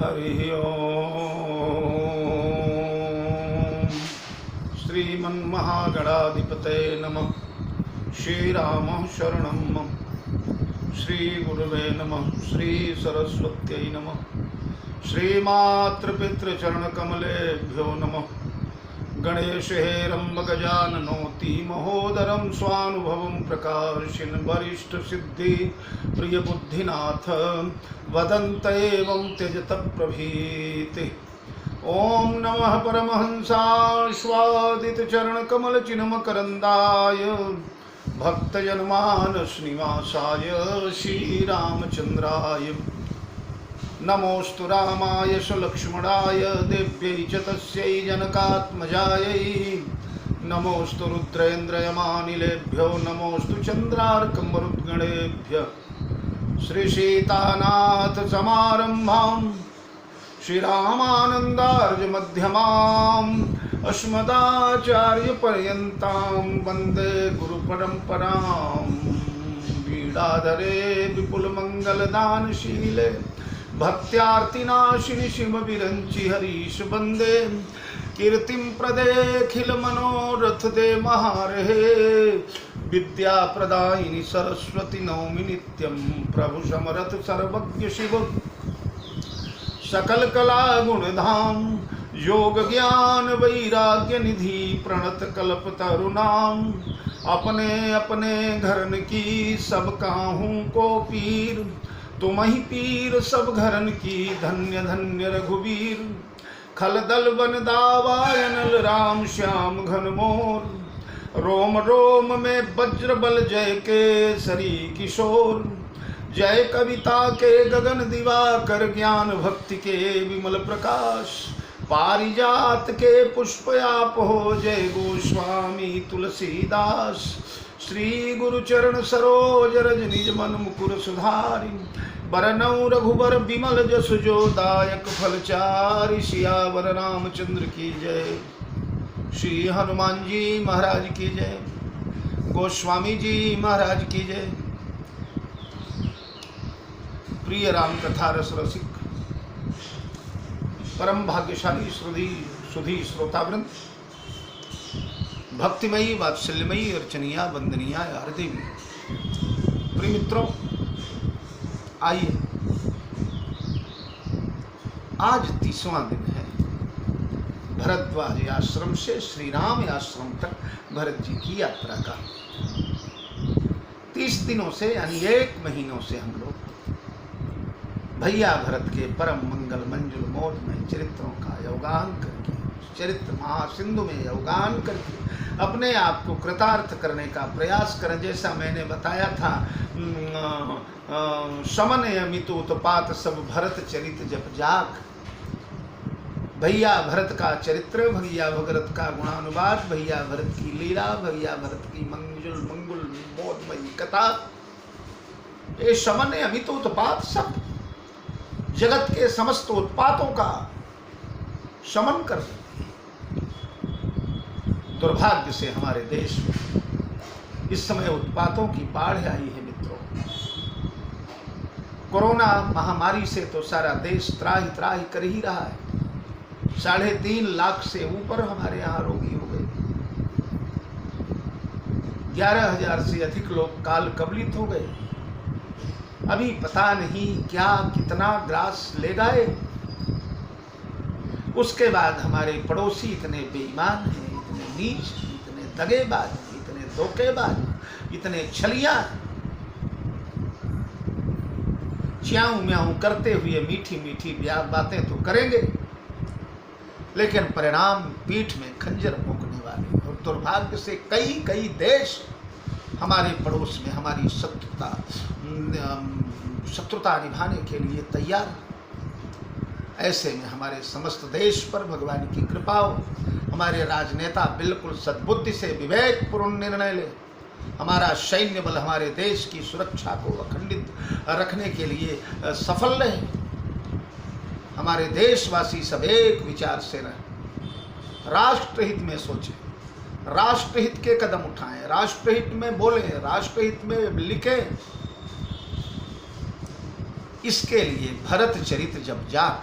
हरि ओम। श्रीमन्महागणाधिपतये नमः। श्रीराम शरणं मम। श्रीगुरुवे नमः। श्री सरस्वत्यै नमः। श्रीमातृपितृचरणकमलेभ्यो नमः। गणेशहेरम्ब गजाननोति महोदरं स्वानुभवं प्रकाशिन् वरिष्ठ सिद्धि प्रिय बुद्धिनाथ वदन्त एवं त्यजत प्रभीति। ओम नमः परमहंसास्वादित चरण कमल चिन्मकरन्दाय भक्तजनमानस निवासाय श्रीरामचन्द्राय नमोस्तु रामाय सुलक्ष्मणाय देव्यै च तस्यै जनकात्मजायै नमोस्तु रुद्रेन्द्रयमानिलेभ्यो नमोस्तु चन्द्रार्कमरुद्गणेभ्यः। श्रीसीतानाथ समारम्भां श्रीरामानन्दार्यमध्यमाम् अस्मदाचार्यपर्यन्तां वन्दे गुरुपरम्पराम्। वीणाधरे विपुलमङ्गलदानशीले भक्त्यार्तिनाशिनि शिवविरञ्चि हरीश वन्दे कीर्तिं प्रदेखिल मनोरथ दे महारहे विद्याप्रदायिनि सरस्वती नौमि नित्यं प्रभु समरथ सर्वज्ञ शिव सकल कला गुणधाम योग ज्ञान वैराग्य निधि प्रणत कल्प तरुणाम अपने अपने घरन की सब काहू को पीर तुम ही पीर सब घरन की धन्य धन्य रघुवीर खलदल बन दावायनल राम श्याम घन मोर रोम रोम में वज्र बल जय के सरी किशोर जय कविता के गगन दिवाकर ज्ञान भक्ति के विमल प्रकाश पारिजात के पुष्प आप हो जय गोस्वामी तुलसीदास श्री गुरु चरण सरोज रज निज मन मुकुर सुधारि बरनौ रघुबर विमल जसु जो दायक फलचारि सियावर रामचंद्र की जय। श्री हनुमान जी महाराज की जय। गोस्वामी जी महाराज की जय। प्रिय राम कथा रस रसिक परम भाग्यशाली सुधी श्रोतावृंद भक्तिमयी वात्सल्यमयी अर्चनीया वंदनीया हृदय प्रिय मित्रों, आइए आज 30वां दिन है भरद्वाज आश्रम से श्री राम आश्रम तक भरत जी की यात्रा का। 30 दिनों से यानी 1 महीनों से हम लोग भैया भरत के परम मंगल मंजुल मोदमय चरित्रों का योगान करके, चरित्र महासिंधु में योगान करके अपने आप को कृतार्थ करने का प्रयास करें। जैसा मैंने बताया था, समन अमित उत्पात सब भरत चरित जप जाग। भैया भरत का चरित्र, भैया भरत का गुणानुवाद, भैया भरत की लीला, भैया भरत की मंजुल मंगुल मोदमयी कथा, ये समन अमित उत्पात सब जगत के समस्त उत्पातों का शमन कर सकती है। दुर्भाग्य से हमारे देश में इस समय उत्पातों की बाढ़ आई है मित्रों। कोरोना महामारी से तो सारा देश त्राही त्राही कर ही रहा है। 3.5 लाख से ऊपर हमारे यहाँ रोगी हो गए। 11,000 से अधिक लोग काल कबलित हो गए। अभी पता नहीं क्या कितना ग्रास ले गए। उसके बाद हमारे पड़ोसी इतने बेईमान हैं, इतने नीच, इतने दगेबाज, इतने धोखेबाज, इतने छलिया, च्याऊ म्याऊ करते हुए मीठी मीठी बातें तो करेंगे, लेकिन परिणाम पीठ में खंजर भोंकने वाले। और दुर्भाग्य से कई देश हमारे पड़ोस में हमारी शत्रुता निभाने के लिए तैयार। ऐसे में हमारे समस्त देश पर भगवान की कृपा हो। हमारे राजनेता बिल्कुल सद्बुद्धि से विवेकपूर्ण निर्णय ले। हमारा सैन्य बल हमारे देश की सुरक्षा को अखंडित रखने के लिए सफल रहे। हमारे देशवासी सब एक विचार से रहें, राष्ट्रहित में सोचें, राष्ट्रहित के कदम उठाएं, राष्ट्रहित में बोलें, राष्ट्रहित में लिखें। इसके लिए भरत चरित जब जाग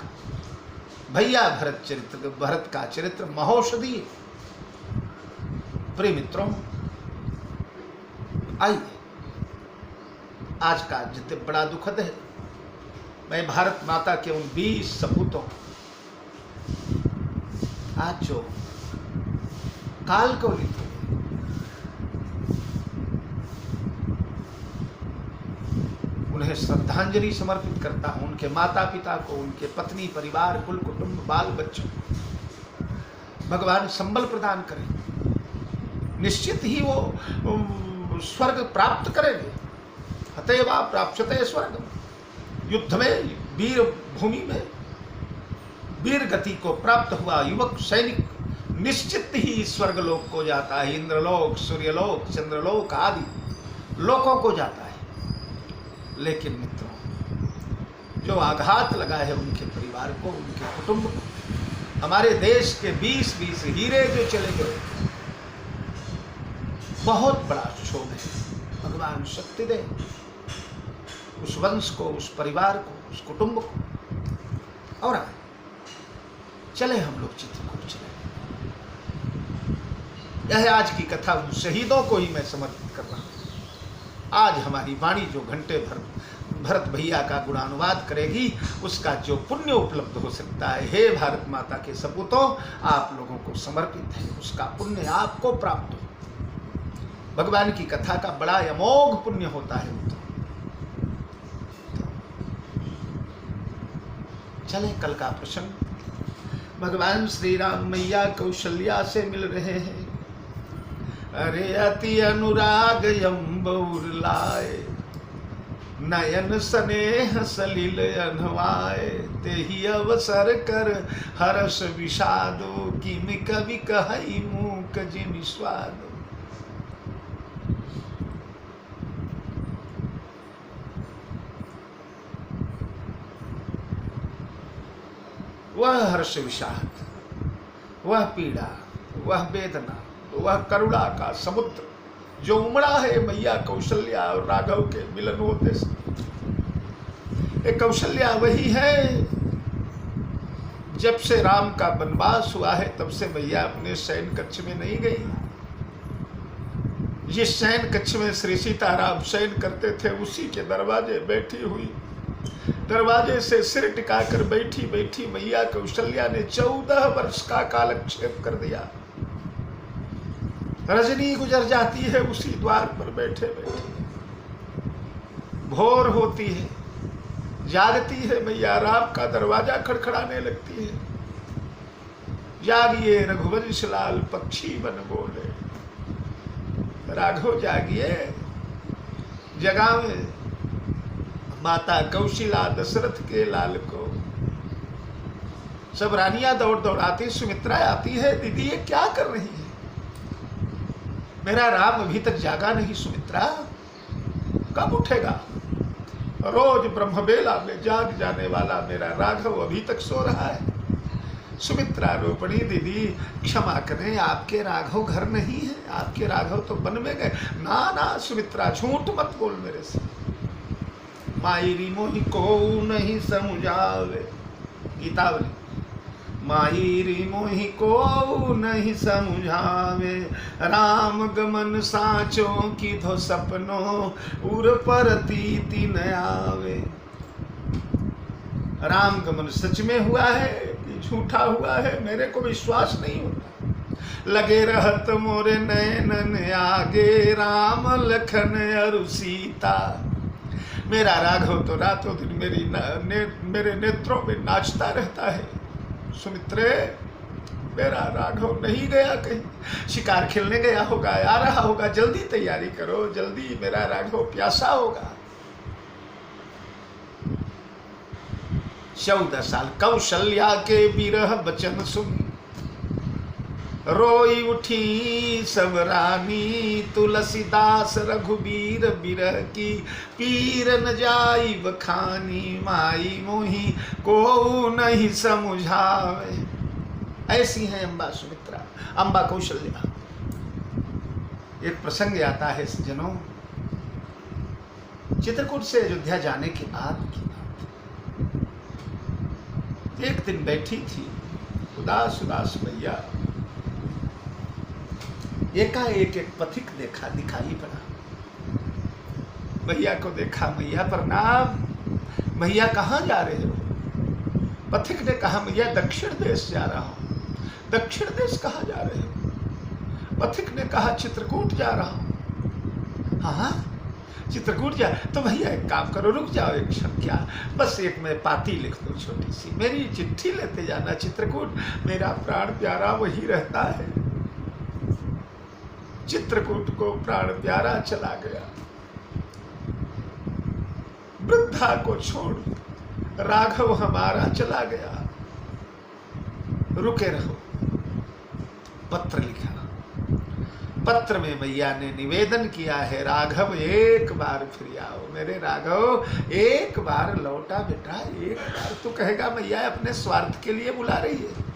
भैया भरत का चरित्र महौषधीय। प्रिय मित्रों, आइए, आज का जितने बड़ा दुखद है, मैं भारत माता के उन 20 सपूतों, आज जो काल को लिखे, उन्हें श्रद्धांजलि समर्पित करता हूं। उनके माता पिता को, उनके पत्नी, परिवार, कुल कुटुंब, बाल बच्चों, भगवान संबल प्रदान करें। निश्चित ही वो स्वर्ग प्राप्त करेंगे। हतेवा प्राप्यते स्वर्ग। युद्ध में, वीर भूमि में वीर गति को प्राप्त हुआ युवक सैनिक निश्चित ही स्वर्गलोक को जाता है। इंद्रलोक, सूर्यलोक, चंद्रलोक आदि लोकों को जाता है। लेकिन मित्रों, जो आघात लगा है उनके परिवार को, उनके कुटुंब को, हमारे देश के 20-20 हीरे जो चले गए, बहुत बड़ा क्षोभ है। भगवान शक्ति दे उस वंश को, उस परिवार को, उस कुटुंब को। और चले हम लोग चित्रकूट चले। यह आज की कथा उन शहीदों को ही मैं समर्पित कर रहा हूं। आज हमारी वाणी जो घंटे भर भरत भैया का गुणानुवाद करेगी, उसका जो पुण्य उपलब्ध हो सकता है, हे भारत माता के सपूतों, आप लोगों को समर्पित है। उसका पुण्य आपको प्राप्त हो। भगवान की कथा का बड़ा अमोघ पुण्य होता है। चले कल का प्रसंग। भगवान श्री राम मैया कौशल्या से मिल रहे हैं। अरे अति अनुराग यम्बौर लाए, नयन स्नेह सलिल अनवाए, तेहि अवसर कर हर्ष विषादो, किमि कवि कहई मूक जिमि स्वादो। वह हर्ष विषाद, वह पीड़ा, वह वेदना, वह करुणा का समुद्र जो उमड़ा है मैया कौशल्या और राघव के मिलन होते से। एक कौशल्या वही है, जब से राम का वनवास हुआ है तब से मैया अपने शयन कक्ष में नहीं गई। जिस शयन कक्ष में श्री सीताराम शयन करते थे, उसी के दरवाजे बैठी हुई, दरवाजे से सिर टिकाकर बैठी बैठी मैया कौशल्या ने 14 वर्ष का कालक्षेप कर दिया। रजनी गुजर जाती है उसी द्वार पर बैठे बैठे। भोर होती है, जागती है मैया, राम का दरवाजा खड़खड़ाने लगती है। जागिए रघुवंश लाल पक्षी बन बोले, राघव जागिए, जगावे माता कौशिला दशरथ के लाल को। सब रानियां दौड़ दौड़ आती, सुमित्रा आती है, दीदी ये क्या कर रही है? मेरा राम अभी तक जागा नहीं सुमित्रा, कब उठेगा? रोज ब्रह्मबेला में जाग जाने वाला मेरा राघव अभी तक सो रहा है। सुमित्रा रोपणी, दीदी क्षमा करें, आपके राघव घर नहीं है, आपके राघव तो वन में गए। ना ना सुमित्रा, झूठ मत बोल मेरे से। मायरी मोहि को नहीं समझावे, गीतावली। मायरी मोहि को नहीं समझावे, राम गमन साँचों की धो सपनों, उर पर तीति न आवे। राम गमन सच में हुआ है कि झूठा हुआ है, मेरे को विश्वास नहीं होता। लगे रहत मोरे नैनन आगे, राम लखन अरु सीता। मेरा राघव तो रातों दिन मेरे नेत्रों में नाचता रहता है। सुमित्रे, मेरा राघव नहीं गया कहीं, शिकार खेलने गया होगा, आ रहा होगा, जल्दी तैयारी करो, जल्दी, मेरा राघव प्यासा होगा। 14 साल कौशल्या के विरह बचन सुन, रोई उठी सब रानी, तुलसीदास रघुबीर बिरह की, पीर न जाई बखानी, माई मोही को नहीं समझावे। ऐसी है अम्बा सुमित्रा, अम्बा कौशल्या। एक प्रसंग आता है सज्जनों, चित्रकूट से अयोध्या जाने के बाद की बात। एक दिन बैठी थी उदास उदास मैया, एकाएक एक पथिक देखा, दिखाई पड़ा। मैया को देखा, मैया प्रणाम, मैया कहाँ जा रहे हो? पथिक ने कहा मैया दक्षिण देश जा रहा हूं। दक्षिण देश कहाँ जा रहे हो? पथिक ने कहा चित्रकूट जा रहा हूं। हाँ चित्रकूट जा, तो भैया एक काम करो, रुक जाओ एक क्षण, क्या बस एक मैं पाती लिख दूं छोटी सी, मेरी चिट्ठी लेते जाना चित्रकूट, मेरा प्राण प्यारा वही रहता है। चित्रकूट को प्राण प्यारा चला गया, वृद्धा को छोड़ राघव हमारा चला गया। रुके रहो। पत्र लिखा, पत्र में मैया ने निवेदन किया है, राघव एक बार फिर आओ, मेरे राघव एक बार लौटा बेटा, एक बार। तू कहेगा मैया अपने स्वार्थ के लिए बुला रही है,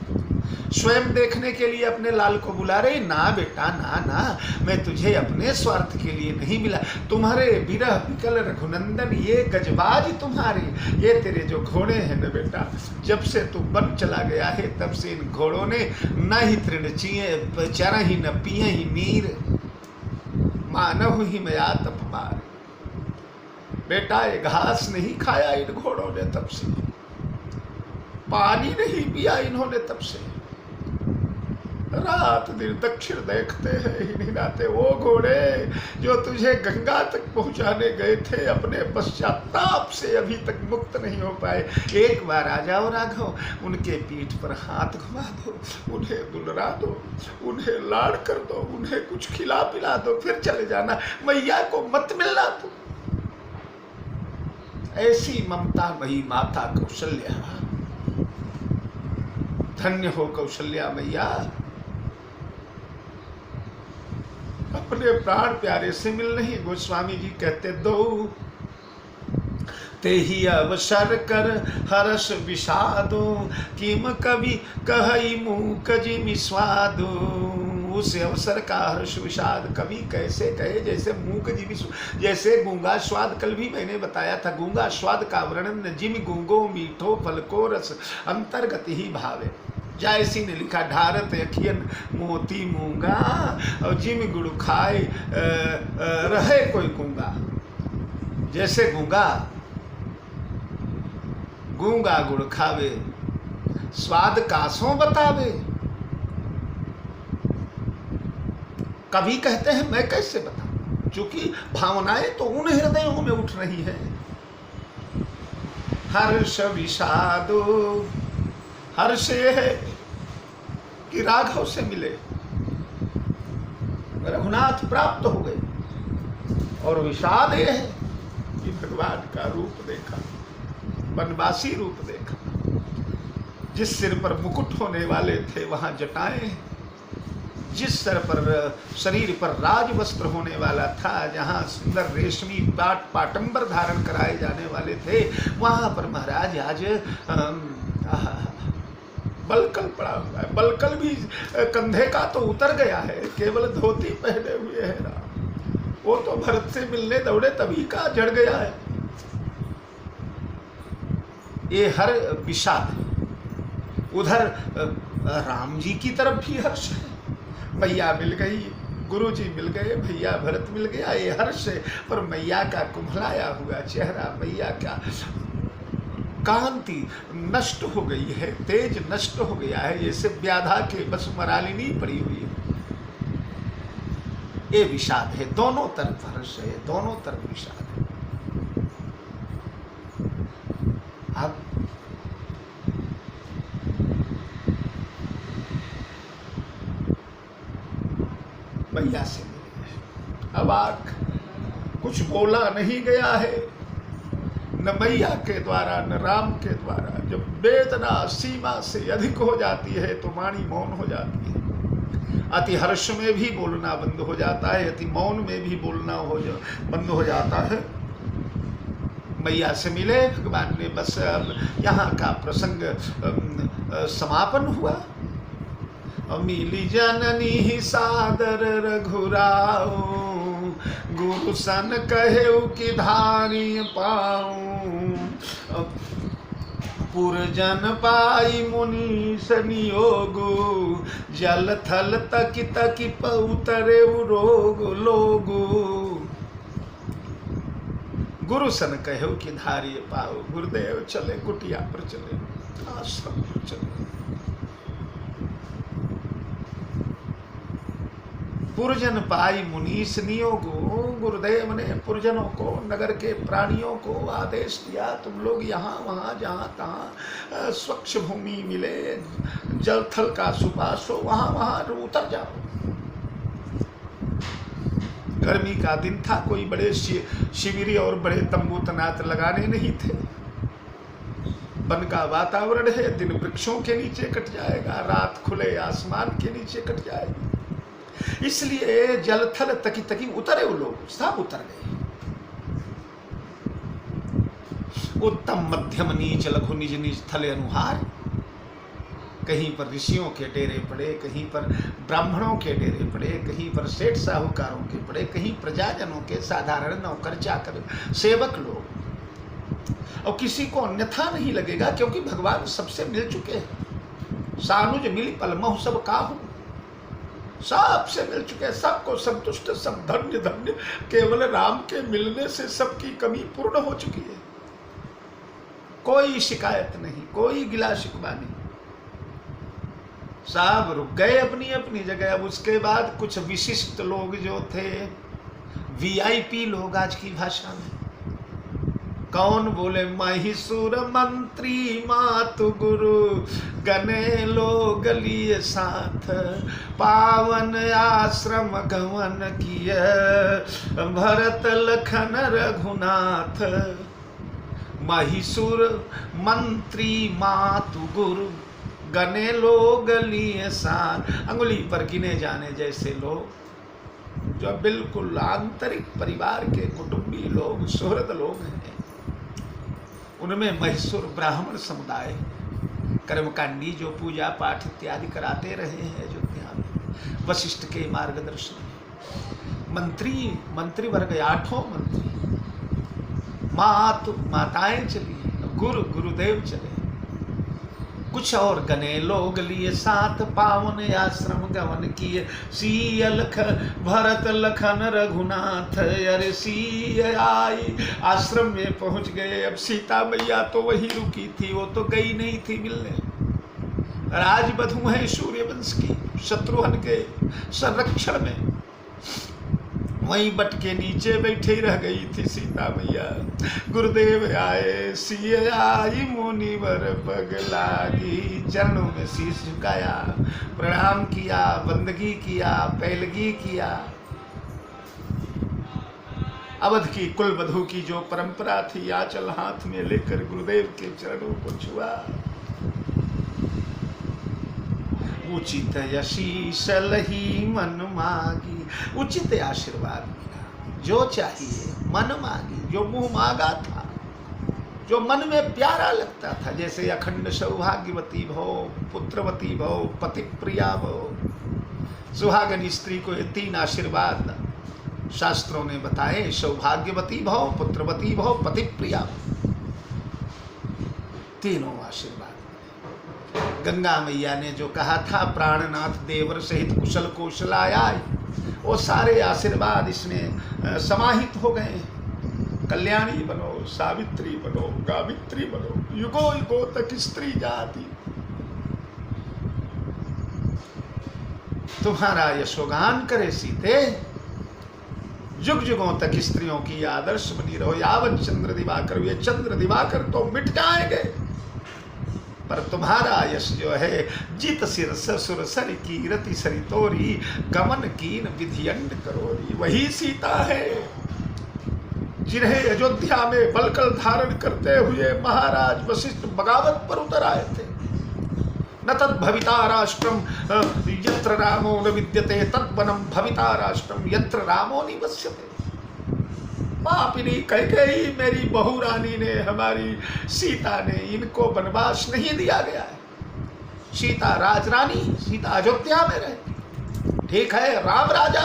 स्वयं देखने के लिए अपने लाल को बुला रही? ना बेटा ना ना, मैं तुझे अपने स्वार्थ के लिए नहीं मिला। तुम्हारे विरह विकल रघुनंदन, ये गजबाज तुम्हारे, ये तेरे जो घोड़े हैं न बेटा, जब से तू वन चला गया है तब से इन घोड़ों ने न ही तृण चिए चर ही न पिए ही नीर, मानव ही मैं आतप मार। बेटा ये घास नहीं खाया इन घोड़ों ने तब से, पानी नहीं पिया इन्होंने तब से, रात दिन दक्षिण देखते हैं ही नहीं आते। वो घोड़े जो तुझे गंगा तक पहुंचाने गए थे, अपने पश्चाताप से अभी तक मुक्त नहीं हो पाए। एक बार आ जाओ राघव, उनके पीठ पर हाथ घुमा दो, उन्हें दुलरा दो, उन्हें लाड़ कर दो, उन्हें कुछ खिला पिला दो, फिर चले जाना। मैया को मत मिलना तू। ऐसी ममता वही माता कौशल्या, धन्य हो कौशल्या मैया, अपने प्राण प्यारे से मिल नहीं। गोस्वामी जी कहते दो ते ही अवसर कर हर्ष विषादो, किम कवि कहई मूक जिमि स्वादो। उस अवसर का हर्ष विषाद कवि कैसे कहे, जैसे मूक जिमि, जैसे गूंगा स्वाद। कल भी मैंने बताया था, गूंगा स्वाद का वर्णन जिमि गूंगो मीठो फल को रस अंतर्गत ही भावे। जायसी ने लिखा ढारत अखियन मोती मूंगा, और जिम गुड़ खाए रहे कोई गूंगा। जैसे गूंगा गूंगा गुड़ खावे, स्वाद कासों बतावे। कभी कहते हैं मैं कैसे बताऊं, क्योंकि भावनाएं तो उन हृदयों में उठ रही है। हर्ष विषादो, हर्ष ये है कि राघव से मिले, रघुनाथ प्राप्त हो गए, और विषाद ये है कि भगवान का रूप देखा, वनवासी रूप देखा। जिस सिर पर मुकुट होने वाले थे वहां जटाएं, जिस सर पर शरीर पर राज वस्त्र होने वाला था, जहाँ सुंदर रेशमी पाटंबर धारण कराए जाने वाले थे, वहां पर महाराज आज बलकल पड़ा हुआ है। बलकल भी कंधे का तो उतर गया है, केवल धोती पहने हुए है राम। वो तो भरत से मिलने दौड़े तभी का जड़ गया है। ये हर विषाद, उधर राम जी की तरफ भी हर्ष है, मैया मिल गई, गुरु जी मिल गए, भैया भरत मिल गया, ये हर्ष है। पर मैया का कुम्भलाया हुआ चेहरा, मैया का कांति नष्ट हो गई है, तेज नष्ट हो गया है, जैसे व्याधा के बस मरालिनी पड़ी हुई है। ये विषाद है, दोनों तरफ हर्ष है, दोनों तरफ विषाद है। अब मैया से मिले, अब आग कुछ बोला नहीं गया है, न मैया के द्वारा न राम के द्वारा। जब वेदना सीमा से अधिक हो जाती है तो वाणी मौन हो जाती है। अति हर्ष में भी बोलना बंद हो जाता है, अति मौन में भी बोलना बंद हो जाता है। मैया से मिले भगवान ने, बस अब यहाँ का प्रसंग समापन हुआ। मिली जननी ही सादर रघुराऊ, गुरु सन कहे कि धारी पाऊं। पुरजन पाई मुनीस नियोगु, जल थल तकी तकी पउतरे रोग लोगु। गुरु सन कहो कि धारिय पाओ, गुरुदेव चले कुटिया पर चले, आश्रम पर चले। पुरजन पाई मुनीस नियोगु, गुरुदेव ने पुरजनों को, नगर के प्राणियों को आदेश दिया, तुम लोग यहाँ वहाँ जहाँ तहाँ स्वच्छ भूमि मिले, जल थल का सुपास हो, वहाँ वहाँ उतर जाओ। गर्मी का दिन था, कोई बड़े शिविर और बड़े तंबू तनात लगाने नहीं थे। वन का वातावरण है, दिन वृक्षों के नीचे कट जाएगा, रात खुले आसमान के नीचे कट जाएगी। इसलिए जल थल तकी तकी उतरे वो लोग, सब उतर गए। उत्तम मध्यम नीच लघु निज निज थले अनुहार। कहीं पर ऋषियों के डेरे पड़े, कहीं पर ब्राह्मणों के डेरे पड़े, कहीं पर सेठ साहूकारों के पड़े, कहीं प्रजाजनों के साधारण नौकर चाकर सेवक लोग। और किसी को अन्यथा नहीं लगेगा, क्योंकि भगवान सबसे मिल चुके हैं। सानुज मिली पलमहु सब काहू, सबसे मिल चुके हैं, सबको संतुष्ट, सब धन्य धन्य। केवल राम के मिलने से सबकी कमी पूर्ण हो चुकी है। कोई शिकायत नहीं, कोई गिला शिकवा नहीं, सब रुक गए अपनी अपनी जगह। अब उसके बाद कुछ विशिष्ट लोग जो थे, वीआईपी लोग आज की भाषा में, कौन बोले, महिषुर मंत्री मातु गुरु, गने लोग लिए साथ, पावन आश्रम गवन किए, भरत लखन रघुनाथ। महिषुर मंत्री मातु गुरु, गने लोग लिए साथ। अंगुली पर गिने जाने जैसे लोग, जो बिल्कुल आंतरिक परिवार के कुटुंबी लोग, सुहृद लोग हैं। उनमें महिषुर ब्राह्मण समुदाय, कर्मकांडी जो पूजा पाठ इत्यादि कराते रहे हैं अयोध्या में, वशिष्ठ के मार्गदर्शन में। मंत्री वर्ग 8 मंत्री, माताएं चली, गुरुदेव चले। कुछ और गने लोग लिए साथ, पावन आश्रम गवन किए, सीय लख भरत लखन रघुनाथ। अरे सीय आई, आश्रम में पहुंच गए। अब सीता मैया तो वही रुकी थी, वो तो गई नहीं थी मिलने। राजबधू है सूर्यवंश की, शत्रुघ्न के संरक्षण में, वहीं बट के नीचे बैठे रह गई थी सीता मैया। गुरुदेव आए, सिय आई मुनिवर पग लागी, चरणों में शीश झुकाया, प्रणाम किया, बंदगी किया, पैलगी किया। अवध की कुलवधू की जो परंपरा थी, आंचल हाथ में लेकर गुरुदेव के चरणों को छुआ। उचित यशीष लही मन मागी, उचित आशीर्वाद मिला, जो चाहिए मन मागी, जो मुंह मांगा था, जो मन में प्यारा लगता था, जैसे अखंड सौभाग्यवती भव, पुत्रवती भव, पति प्रिया भव। सुहागन स्त्री को ये 3 आशीर्वाद शास्त्रों ने बताए, सौभाग्यवती भव, पुत्रवती भव, पति प्रिया भव। तीनों आशीर्वाद गंगा मैया ने जो कहा था, प्राणनाथ देवर सहित कुशल कौशलाया, वो सारे आशीर्वाद इसमें समाहित हो गए। कल्याणी बनो, सावित्री बनो, गावित्री बनो, युगो युगो तक स्त्री जाति। तुम्हारा यशोगान करे सीते, युग युगों तक स्त्रियों की आदर्श बनी रहो। यावत चंद्र दिवाकर, ये चंद्र दिवाकर तो मिट जाएंगे, पर तुम्हारा यश जो है, जित सिर ससुर सर की रति सरी तोरी, गमन कीन विधियंड करोरी। वही सीता है जिन्हें अयोध्या में बलकल धारण करते हुए महाराज वशिष्ठ बगावत पर उतर आए थे। न तद भविता राष्ट्रम यत्र रामो न विद्यते, तद्वनम भविता राष्ट्रम यत्र रामो निवस्यते। पापिनी कैकेयी, मेरी बहू रानी ने, हमारी सीता ने, इनको वनवास नहीं दिया गया है। सीता राजरानी, सीता अयोध्या में रहे। ठीक है, राम राजा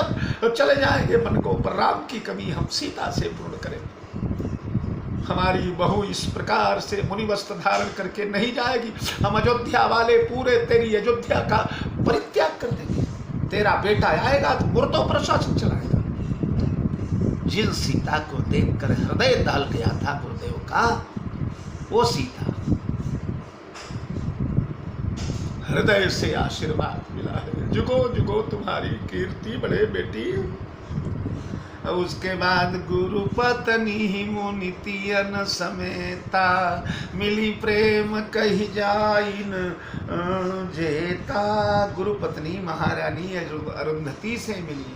चले जाएंगे मन को, पर राम की कमी हम सीता से पूर्ण करेंगे। हमारी बहू इस प्रकार से मुनि वस्त्र धारण करके नहीं जाएगी, हम अयोध्या वाले पूरे तेरी अयोध्या का परित्याग कर देंगे। तेरा बेटा आएगा तो मुर्दों पर शासन चलाएगा। जिन सीता को देखकर हृदय दहल गया था गुरुदेव का, वो सीता, हृदय से आशीर्वाद मिला है, जुगो जुगो तुम्हारी कीर्ति बढ़े बेटी। उसके बाद गुरु पत्नी मुनितियन समेता, मिली प्रेम कही जाइन जेता। गुरु पत्नी महारानी अरुंधति से मिली।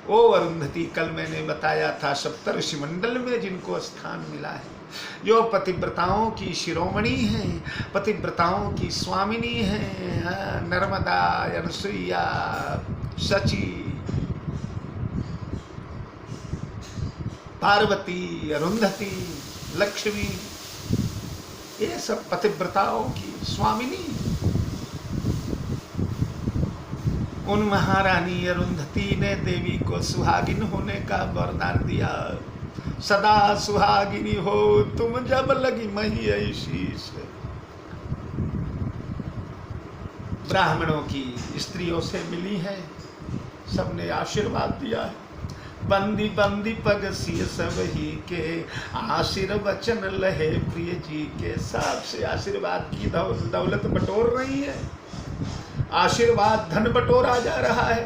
ओ अरुंधति, कल मैंने बताया था सप्तर्षि मंडल में जिनको स्थान मिला है, जो पतिव्रताओं की शिरोमणि है, पतिव्रताओं की स्वामिनी है, नर्मदा, अनुसुईया, शची, पार्वती, अरुंधति, लक्ष्मी, ये सब पतिव्रताओं की स्वामिनी। उन महारानी अरुंधति ने देवी को सुहागिन होने का वरदान दिया। सदा सुहागिनी हो तुम, जब लगी मही ऐसी से। ब्राह्मणों की स्त्रियों से मिली है, सबने आशीर्वाद दिया है। बंदी बंदी पग सिय सब ही के, आशीर्वचन लहे प्रिय जी के। साथ से आशीर्वाद की दौलत बटोर रही है, आशीर्वाद धन बटोरा जा रहा है।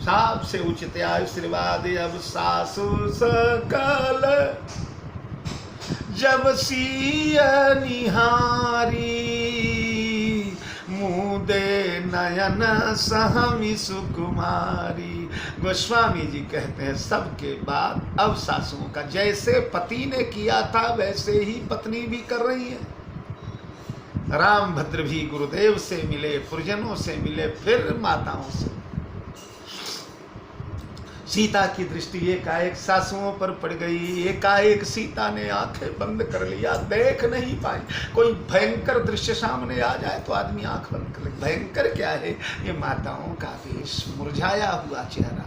सबसे उचित आशीर्वाद अब सासु सकल, जब सिय निहारी, मुदे नयन सहमी सुकुमारी। गोस्वामी जी कहते हैं सबके बाद अब सासुओं का, जैसे पति ने किया था वैसे ही पत्नी भी कर रही है। रामभद्र भी गुरुदेव से मिले, पुरजनों से मिले, फिर माताओं से। सीता की दृष्टि एकाएक सासुओं पर पड़ गई। एकाएक सीता ने आंखें बंद कर लिया, देख नहीं पाई। कोई भयंकर दृश्य सामने आ जाए तो आदमी आंख बंद कर ले। भयंकर क्या है? ये माताओं का वेश, मुरझाया हुआ चेहरा।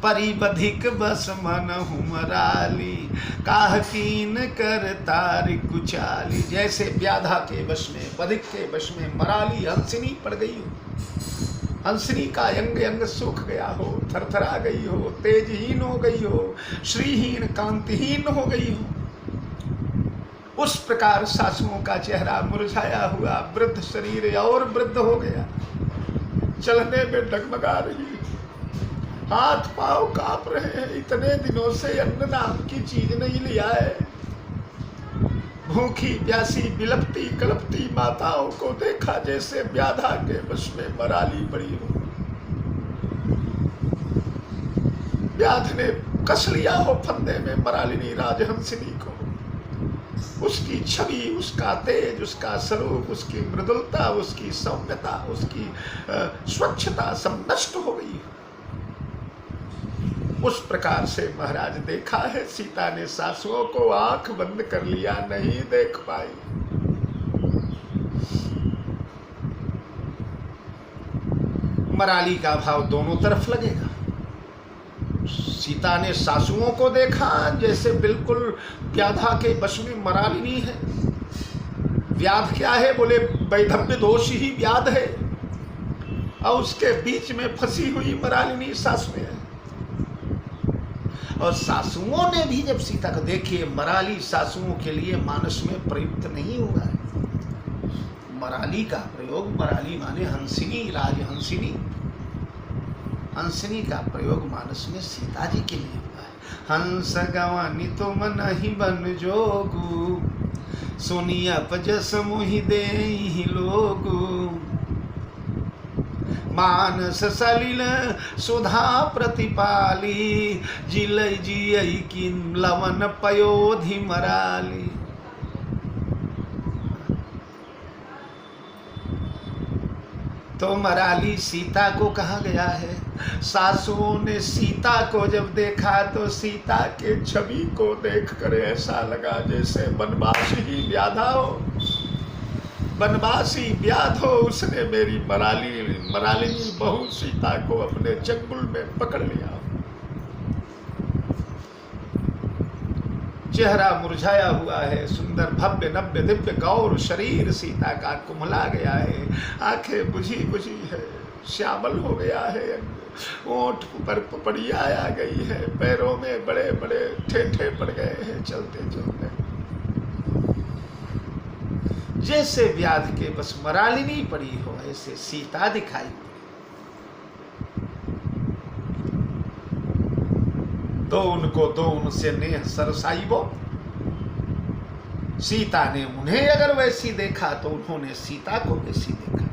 परिबधिक बस मन हुमराली, काह कीन कर तारी कुचाली। जैसे व्याधा के वश में, बधिक के वश में मराली हंसिनी पड़ गई हो। हंसनी का अंग अंग सूख गया हो, थरथरा गई हो, तेजहीन हो गई हो, श्रीहीन कांतिहीन हो गई हो। उस प्रकार सासुओं का चेहरा मुरझाया हुआ, वृद्ध शरीर और वृद्ध हो गया, चलने में डगमगा रही, हाथ पांव कांप रहे हैं। इतने दिनों से अन्न नाम की चीज नहीं लिया है। भूखी प्यासी बिलपती कलपती माताओं को देखा जैसे व्याधा के वश में मराली पड़ी हो। व्याध ने कस लिया हो फंदे में मरालिनी राजहंसिनी को। उसकी छवि, उसका तेज, उसका स्वरूप, उसकी मृदुलता, उसकी सौम्यता, उसकी स्वच्छता सब नष्ट हो गई। उस प्रकार से महाराज देखा है, सीता ने सासुओं को आंख बंद कर लिया, नहीं देख पाई। मराली का भाव दोनों तरफ लगेगा। सीता ने सासुओं को देखा जैसे बिल्कुल व्याधा के वश में मरालिनी है। व्याध क्या है? बोले वैधव्य दोष ही व्याध है, और उसके बीच में फंसी हुई मरालिनी सासुएं है। और सासुओं ने भी जब सीता को, देखिए मराली सासुओं के लिए मानस में प्रयुक्त नहीं हुआ है। मराली का प्रयोग, मराली माने हंसिनी, राजहंसिनी, हंसिनी का प्रयोग मानस में सीता जी के लिए हुआ है। हंस गवानी तुम नहीं बन जोगु, सुनिया पजस मोहि देहि लोगु। मानस सलिल सुधा प्रतिपाली, जिलई जियई की लवन पयोधि मराली। तो मराली सीता को कहा गया है। सासुओं ने सीता को जब देखा तो सीता के छवि को देखकर ऐसा लगा जैसे वनवासी ही व्याधा हो, वनवासी व्याध हो। उसने मेरी मरालिनी बहू सीता को अपने चंगुल में पकड़ लिया। चेहरा मुरझाया हुआ है, सुंदर भव्य नव्य दिव्य गौर शरीर सीता का कुम्हला गया है, आंखें बुझी बुझी है, श्यामल हो गया है, ओंठ पर पपड़िया आ गई है, पैरों में बड़े बड़े ठेठे पड़ गए हैं चलते चलते, जैसे व्याध के बस मरालिनी पड़ी हो ऐसे सीता दिखाई पड़ी। दो उनको दो उनसे नेह सरसाई वो, सीता ने उन्हें अगर वैसी देखा तो उन्होंने सीता को वैसी देखा।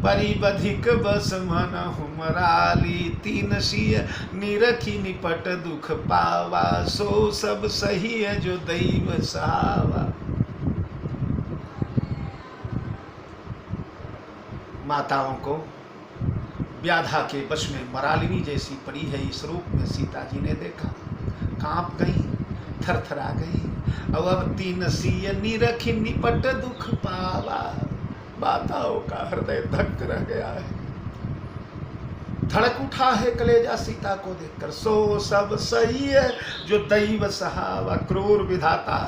परिबधिक बस मन हुमराली, तीन सिय निरखी निपट दुख पावा, सो सब सही है जो दैव सहावा। माताओं को व्याधा के वश में मरालिनी जैसी पड़ी है इस रूप में सीता जी ने देखा, कांप गई, थरथरा गई। अब तीन सिय निरखी निपट दुख पावा, माताओं का हृदय धक रह गया है, धड़क उठा है कलेजा सीता को देखकर। सो सब सही है जो दैव सहावा, क्रूर विधाता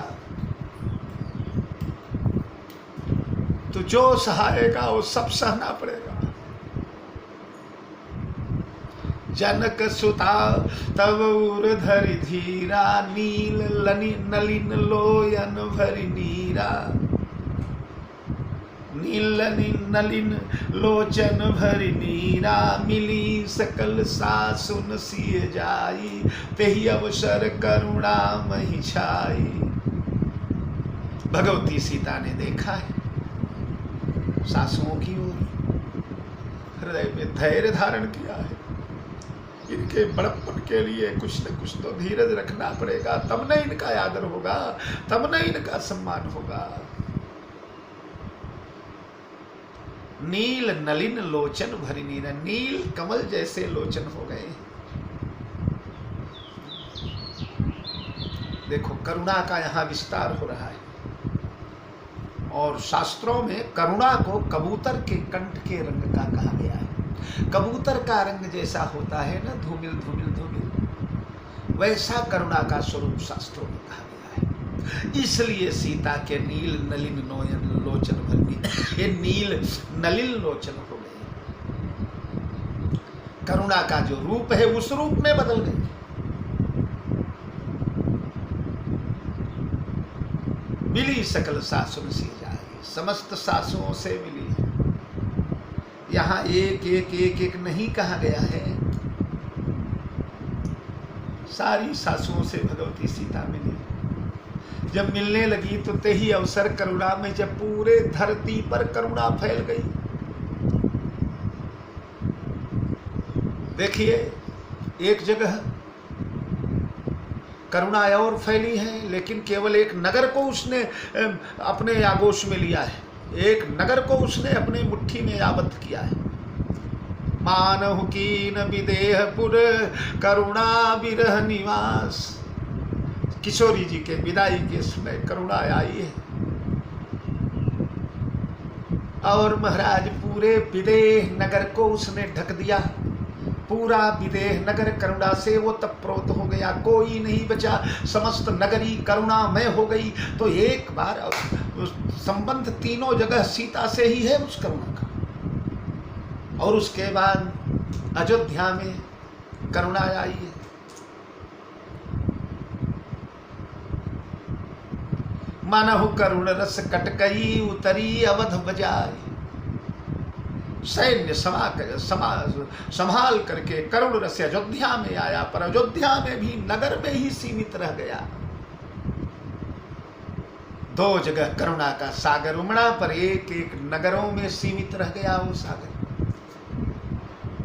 तो जो सहायगा वो सब सहना पड़ेगा। जनक सुता तब उर धरि धीरा, नील नलिन लोयन भरि नीरा, नील नलिन लोचन भरि नीरा, मिली सकल सासुन सिय जाई, तेहि अवसर करुणा महि छाई। भगवती सीता ने देखा है सासुओं की ओर, हृदय में धैर्य धारण किया है, इनके बड़प्पन के लिए कुछ न कुछ तो धीरज रखना पड़ेगा, तब न इनका आदर होगा, तब न इनका सम्मान होगा। नील नलिन लोचन भरि नीरा, नील कमल जैसे लोचन हो गए। देखो करुणा का यहाँ विस्तार हो रहा है, और शास्त्रों में करुणा को कबूतर के कंठ के रंग का कहा गया है। कबूतर का रंग जैसा होता है ना, धूमिल धूमिल धूमिल, वैसा करुणा का स्वरूप शास्त्रों में कहा गया है। इसलिए सीता के नील नलिन नोयन लोचन भरनी, ये नील नलिन लोचन हो गए, करुणा का जो रूप है उस रूप में बदल गई। मिली सकल सासुन सी जाए, समस्त सासुओं से मिली। यहाँ एक एक एक एक नहीं कहा गया है, सारी सासुओं से भगवती सीता मिली। जब मिलने लगी तो तेही अवसर करुणा में, जब पूरे धरती पर करुणा फैल गई। देखिए एक जगह करुणा और फैली है, लेकिन केवल एक नगर को उसने अपने आगोश में लिया है, एक नगर को उसने अपने मुट्ठी में आबद्ध किया है। मानहु कीन विदेहपुर, करुणा विरह निवास। किशोरी जी के विदाई के समय करुणा आई है, और महाराज पूरे विदेह नगर को उसने ढक दिया। पूरा विदेह नगर करुणा से वो तप्रोत हो गया, कोई नहीं बचा, समस्त नगरी करुणामय हो गई। तो एक बार संबंध तीनों जगह सीता से ही है उस करुणा का। और उसके बाद अयोध्या में करुणा आई है। मानहु करुण रस कटकई, उतरी अवध बजाई। सैन्य संभाल करके करुण रस अयोध्या में आया, पर अयोध्या में भी नगर में ही सीमित रह गया। दो जगह करुणा का सागर उमड़ा, पर एक एक नगरों में सीमित रह गया वो सागर।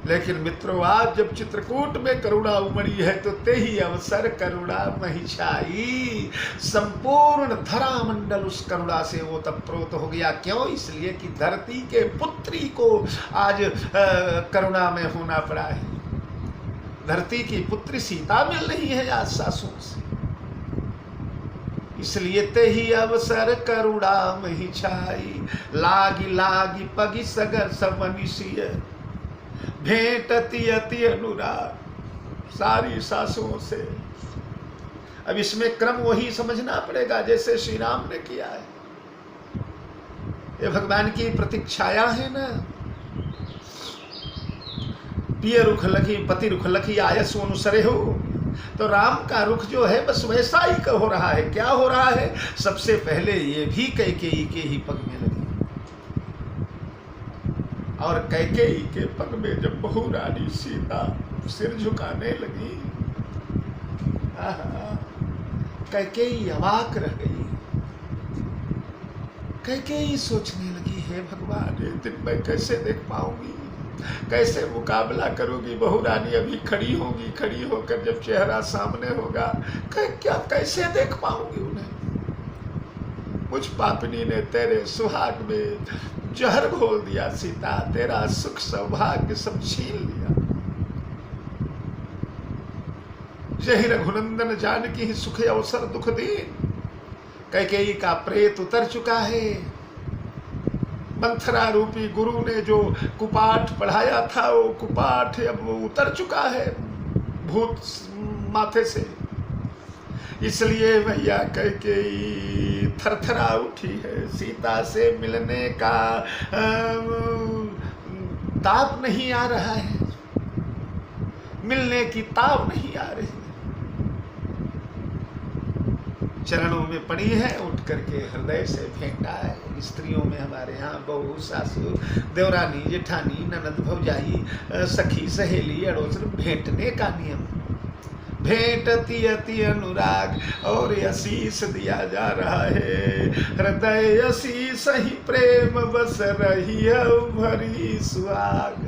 लेकिन मित्रों, आज जब चित्रकूट में करुणा उमड़ी है तो तेही अवसर करुणा महि छाई। संपूर्ण धरा मंडल उस करुणा से वो तप्रोत हो गया। क्यों? इसलिए कि धरती के पुत्री को आज करुणा में होना पड़ा है। धरती की पुत्री सीता मिल रही है आज सासुओं से, इसलिए तेही अवसर करुणा महि छाई। लागी लागी पगी सगर समनिसिय, भेंट अति अति अनुराग। सारी सासुओं से अब इसमें क्रम वही समझना पड़ेगा जैसे श्री राम ने किया है। ये भगवान की प्रतीक्षाया है ना। पिय रुख लखी पति रुख लखी आयस अनुसरे हो, तो राम का रुख जो है बस वैसा ही हो रहा है। क्या हो रहा है? सबसे पहले ये भी कैकेयी के ही पग में लगी, और कैकेयी के पग में जब बहू रानी सीता सिर झुकाने लगी, कैकेयी अवाक रह गई। कैकेयी सोचने लगी, हे भगवान, ये दिन मैं कैसे देख पाऊंगी, कैसे मुकाबला करूंगी? बहू रानी अभी खड़ी होगी, खड़ी होकर जब चेहरा सामने होगा, क्या कैसे देख पाऊंगी उन्हें? मुझ पापनी ने तेरे सुहाग में जहर घोल दिया सीता, तेरा सुख सौभाग्य सब छीन लिया। यही रघुनंदन जानकी ही सुख अवसर दुख दीन। कैकेयी का प्रेत उतर चुका है। मंथरा रूपी गुरु ने जो कुपाठ पढ़ाया था, वो कुपाठ अब वो उतर चुका है भूत माथे से। इसलिए भैया कैकेयी थरथरा उठी है। सीता से मिलने का ताप नहीं आ रहा है, मिलने की ताव नहीं आ रही। चरणों में पड़ी है, उठ करके हृदय से भेंटा है। स्त्रियों में हमारे यहाँ बहू, सासू, देवरानी, जेठानी, ननद, भौजाई, सखी, सहेली, अड़ोसन भेंटने का नियम। भेंटती अति अनुराग और आशीष दिया जा रहा है। हृदय आशीष ही प्रेम बस रही है भरी सुहाग।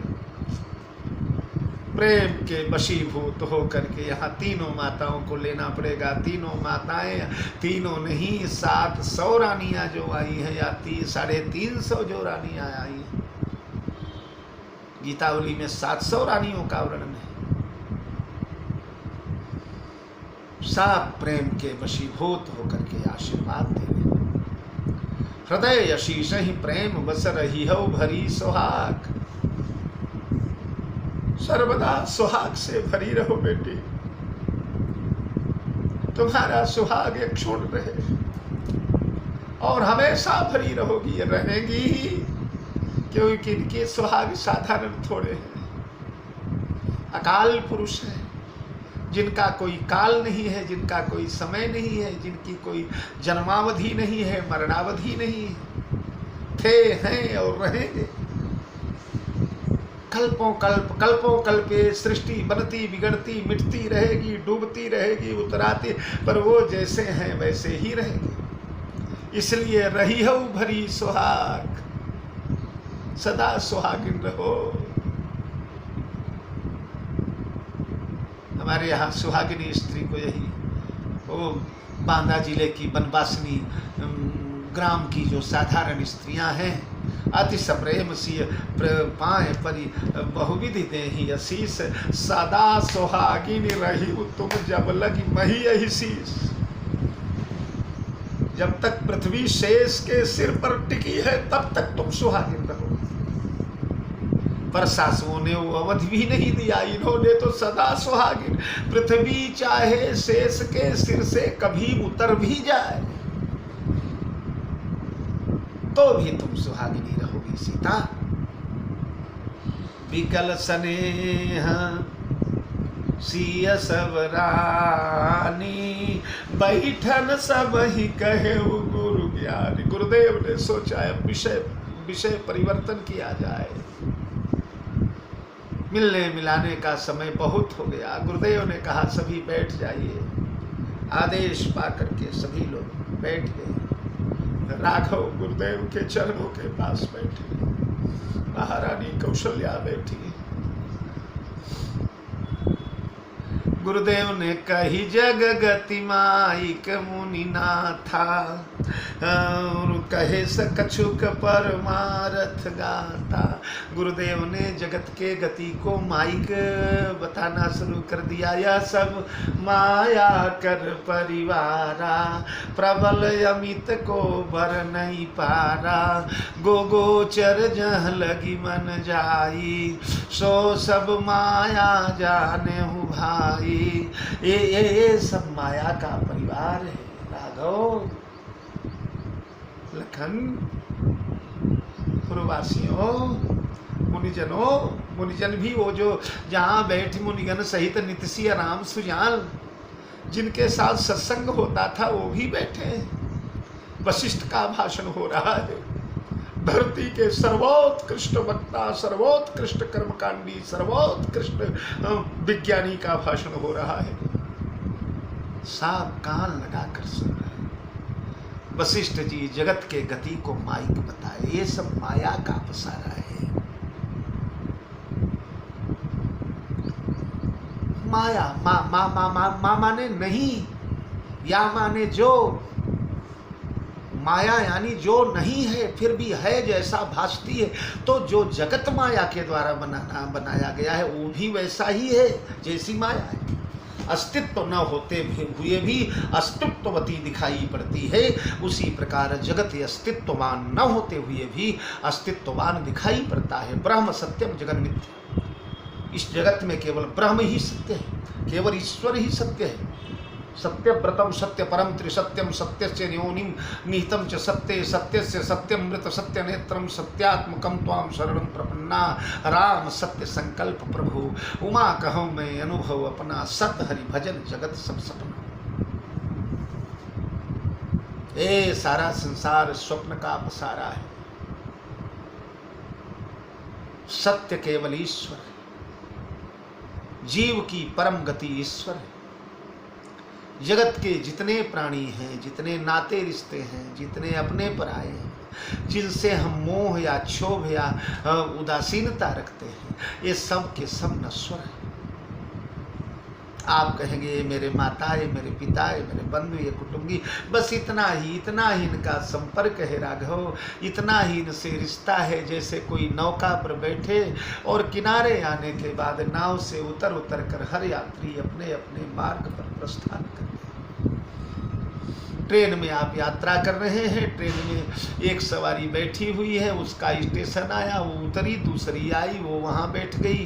प्रेम के वशीभूत होकर के यहाँ तीनों माताओं को लेना पड़ेगा। तीनों माताएं, तीनों नहीं 700 रानियां जो आई हैं, या 350 जो रानियां आई हैं। गीतावली में 700 रानियों का वर्णन है। सब प्रेम के वशीभूत होकर के आशीर्वाद दे। हृदय आशीष ही प्रेम बस रही हो भरी सुहाग। सर्वदा सुहाग से भरी रहो बेटी, तुम्हारा सुहाग एक क्षण रहे और हमेशा भरी रहोगी, रहेगी ही, क्योंकि इनके सुहाग साधारण थोड़े हैं। अकाल पुरुष है, जिनका कोई काल नहीं है, जिनका कोई समय नहीं है, जिनकी कोई जन्मावधि नहीं है, मरणावधि नहीं है, थे, हैं और रहेंगे। कल्पों कल्पे सृष्टि बनती बिगड़ती मिटती रहेगी, डूबती रहेगी, उतराती, पर वो जैसे हैं वैसे ही रहेंगे। इसलिए रही हो भरी सुहाग, सदा सुहागिन रहो। हमारे यहाँ सुहागिनी स्त्री को यही, वो बांदा जिले की बनवासनी ग्राम की जो साधारण स्त्रियां हैं, अति सप्रेम सी पाए परी बहुविधि देहि आशीष। सदा सुहागिन रही तुम जब लगी मही यही शीश। जब तक पृथ्वी शेष के सिर पर टिकी है तब तक तुम सुहागिन रहो। पर सासुओं ने वो अवधि भी नहीं दिया, इन्होंने तो सदा सुहागिन। पृथ्वी चाहे शेष के सिर से कभी उतर भी जाए तो भी तुम सुहागिनी रहोगी सीता। विकल स्नेह सिय सब रानी, बैठन सब ही कहे गुरु ज्ञानी। गुरुदेव ने सोचा है विषय परिवर्तन किया जाए। मिलने मिलाने का समय बहुत हो गया। गुरुदेव ने कहा सभी बैठ जाइए। आदेश पा करके सभी लोग बैठ गए। राघव गुरुदेव के चरणों के पास बैठे, महारानी कौशल्या बैठी। गुरुदेव ने कही जग गति माइक मुनि नाथा, कहे सकछुक परमारथ गाथा। गुरुदेव ने जगत के गति को माइक बताना शुरू कर दिया। यह सब माया कर परिवारा, प्रबल अमित को बर नहीं पारा। गोचर जह लगी मन जाई, सो सब माया जाने हूँ भाई। ये सब माया का परिवार है। राघव, लखन, पूर्ववासियों, मुनिजनों, मुनिजन भी वो जो जहाँ बैठे मुनिगण सहित नितसी राम सुजान जिनके साथ सत्संग होता था वो भी बैठे हैं। वशिष्ठ का भाषण हो रहा है। धरती के सर्वोत्कृष्ट वक्ता, सर्वोत्कृष्ट कर्मकांडी, सर्वोत्कृष्ट विज्ञानी का भाषण हो रहा है। सब कान लगाकर सुन रहे हैं। वशिष्ठ जी जगत के गति को माइक बताए। ये सब माया का पसारा है। माया मा माने नहीं, या माने जो। माया यानी जो नहीं है फिर भी है जैसा भासती है। तो जो जगत माया के द्वारा बनाया गया है वो भी वैसा ही है जैसी माया है। अस्तित्व न होते हुए भी अस्तित्ववती दिखाई पड़ती है, उसी प्रकार जगत अस्तित्ववान न होते हुए भी अस्तित्ववान दिखाई पड़ता है। ब्रह्म सत्यम जगन मिथ्या। इस जगत में केवल ब्रह्म ही सत्य है, केवल ईश्वर ही सत्य है। सत्य व्रतम सत्य परम त्रिसत्यम सत्यस्य न्योनिम निहितम च सत्ये सत्यस्य सत्यमृत सत्य नेत्रम सत्यात्मकम त्वाम शरणं प्रपन्ना। राम सत्य संकल्प प्रभु, उमा कहूँ मैं अनुभव अपना। सत हरि भजन जगत सब सपना। ये सारा संसार स्वप्न का पसारा है। सत्य केवल ईश्वर है। जीव की परम गति ईश्वर है। जगत के जितने प्राणी हैं, जितने नाते रिश्ते हैं, जितने अपने पराये हैं, जिनसे हम मोह या क्षोभ या उदासीनता रखते हैं, ये सब के सब नश्वर हैं। आप कहेंगे ये मेरे माता, ये मेरे पिता, ये मेरे बंधु, ये कुटुंबी, बस इतना ही इनका संपर्क है राघव। इतना ही इनसे रिश्ता है जैसे कोई नौका पर बैठे और किनारे आने के बाद नाव से उतर कर हर यात्री अपने अपने मार्ग पर प्रस्थान करे। ट्रेन में आप यात्रा कर रहे हैं, ट्रेन में एक सवारी बैठी हुई है, उसका स्टेशन आया, वो उतरी, दूसरी आई, वो वहाँ बैठ गई,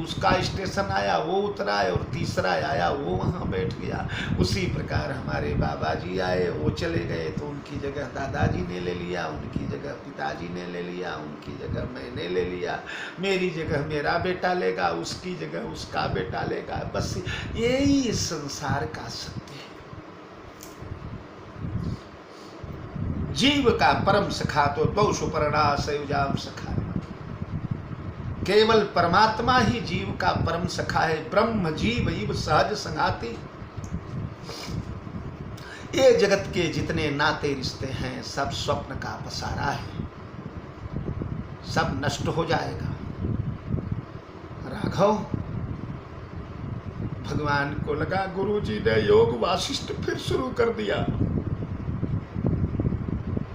उसका स्टेशन आया, वो उतरा, और तीसरा आया, वो वहाँ बैठ गया। उसी प्रकार हमारे बाबा जी आए, वो चले गए तो उनकी जगह दादाजी ने ले लिया, उनकी जगह पिताजी ने ले लिया, उनकी जगह मैंने ले लिया, मेरी जगह मेरा बेटा लेगा, उसकी जगह उसका बेटा लेगा। बस यही इस संसार का सत्य है। जीव का परम सखा तो दो सुपर्णा सयुजाम सखा। केवल परमात्मा ही जीव का परम सखा है। ब्रह्म जीव इव सहज संगाति। ये जगत के जितने नाते रिश्ते हैं सब स्वप्न का पसारा है, सब नष्ट हो जाएगा। राघव, भगवान को लगा गुरुजी ने योग वासिष्ठ फिर शुरू कर दिया।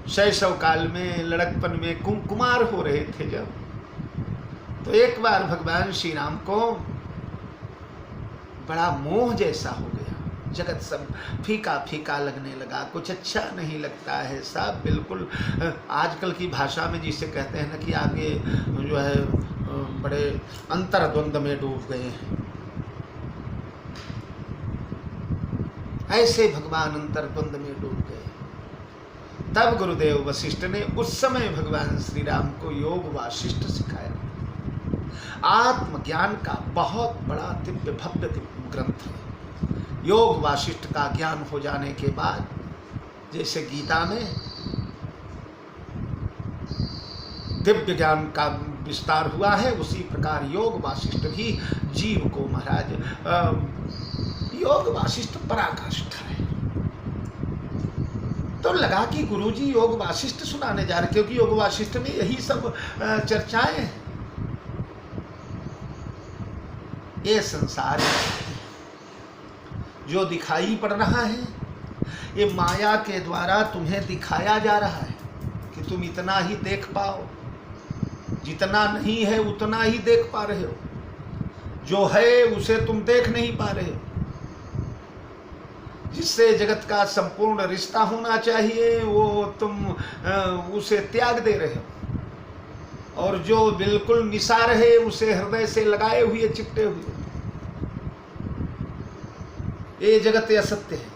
शैशव काल में, लड़कपन में कुमार हो रहे थे जब, तो एक बार भगवान श्री राम को बड़ा मोह जैसा हो गया। जगत सब फीका फीका लगने लगा, कुछ अच्छा नहीं लगता है, सब बिल्कुल आजकल की भाषा में जिसे कहते हैं ना कि आगे जो है बड़े अंतर्द्वंद में डूब गए हैं, ऐसे भगवान अंतर्द्वंद में डूब गए। तब गुरुदेव वशिष्ठ ने उस समय भगवान श्री राम को योग वासिष्ठ सिखाया। आत्मज्ञान का बहुत बड़ा दिव्य भव्य ग्रंथ है। योग वासिष्ठ का ज्ञान हो जाने के बाद जैसे गीता में दिव्य ज्ञान का विस्तार हुआ है, उसी प्रकार योग वासिष्ठ भी जीव को महाराज योग वासिष्ठ पराकाष्ठा है। तो लगा कि गुरुजी योग वासिष्ठ सुनाने जा रहे, क्योंकि योग वासिष्ठ में यही सब चर्चाएं हैं। ये संसार जो दिखाई पड़ रहा है, ये माया के द्वारा तुम्हें दिखाया जा रहा है कि तुम इतना ही देख पाओ, जितना नहीं है उतना ही देख पा रहे हो, जो है उसे तुम देख नहीं पा रहे हो। जिससे जगत का संपूर्ण रिश्ता होना चाहिए वो तुम उसे त्याग दे रहे हो, और जो बिल्कुल निसार है उसे हृदय से लगाए हुए चिपटे हुए। ये जगत असत्य है,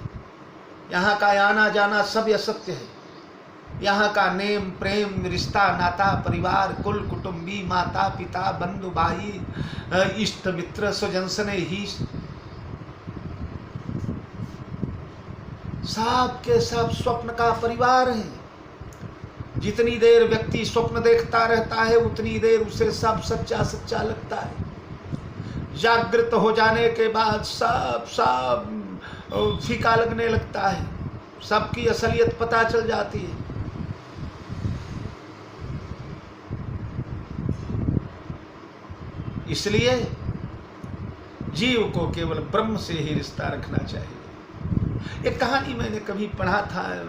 यहाँ का आना जाना सब असत्य है। यहाँ का नेम प्रेम रिश्ता नाता परिवार कुल कुटुंबी माता पिता बंधु भाई इष्ट मित्र स्वजन स्नेह ही सब के सब स्वप्न का परिवार है। जितनी देर व्यक्ति स्वप्न देखता रहता है उतनी देर उसे सब सच्चा सच्चा लगता है। जागृत हो जाने के बाद सब फीका लगने लगता है, सबकी असलियत पता चल जाती है। इसलिए जीव को केवल ब्रह्म से ही रिश्ता रखना चाहिए। एक कहानी मैंने कभी पढ़ा था,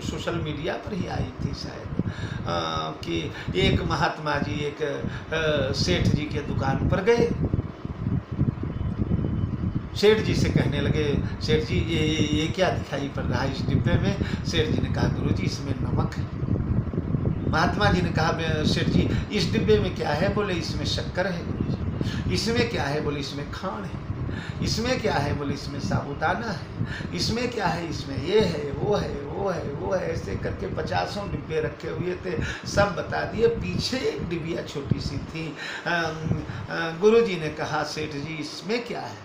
सोशल मीडिया पर ही आई थी शायद, कि एक महात्मा जी एक सेठ जी के दुकान पर गए। सेठ जी से कहने लगे, सेठ जी ये क्या दिखाई पड़ रहा है इस डिब्बे में? सेठ जी ने कहा, गुरुजी इसमें नमक है। महात्मा जी ने कहा, सेठ जी इस डिब्बे में क्या है? बोले इसमें शक्कर है गुरुजी। इसमें क्या है? बोले इसमें खांड है। इसमें क्या है? बोले इसमें साबुदाना है। इसमें क्या है? इसमें ये है वो है वो है वो है। ऐसे करके 50 डिब्बे रखे हुए थे, सब बता दिए। पीछे एक डिबिया छोटी सी थी। गुरुजी ने कहा, सेठ जी इसमें क्या है?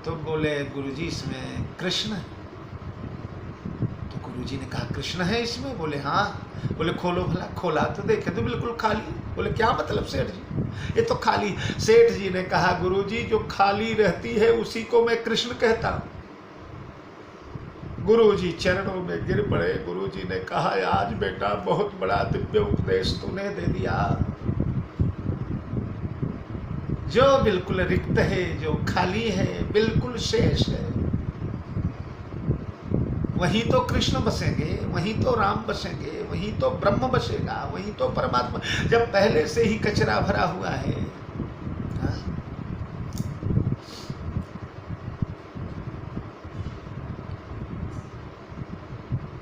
तो बोले, गुरुजी इसमें कृष्ण है। तो गुरुजी ने कहा, कृष्ण है इसमें? बोले हाँ। बोले खोलो भला। खोला तो देखे तो बिल्कुल खाली। बोले क्या मतलब सेठ जी, ये तो खाली। सेठ जी ने कहा, गुरुजी जो खाली रहती है उसी को मैं कृष्ण कहता हूं। गुरुजी चरणों में गिर पड़े। गुरुजी ने कहा, आज बेटा बहुत बड़ा दिव्य उपदेश तूने दे दिया। जो बिल्कुल रिक्त है, जो खाली है, बिल्कुल शेष है, वहीं तो कृष्ण बसेंगे, वहीं तो राम बसेंगे, वहीं तो ब्रह्म बसेगा, वहीं तो परमात्मा। जब पहले से ही कचरा भरा हुआ है।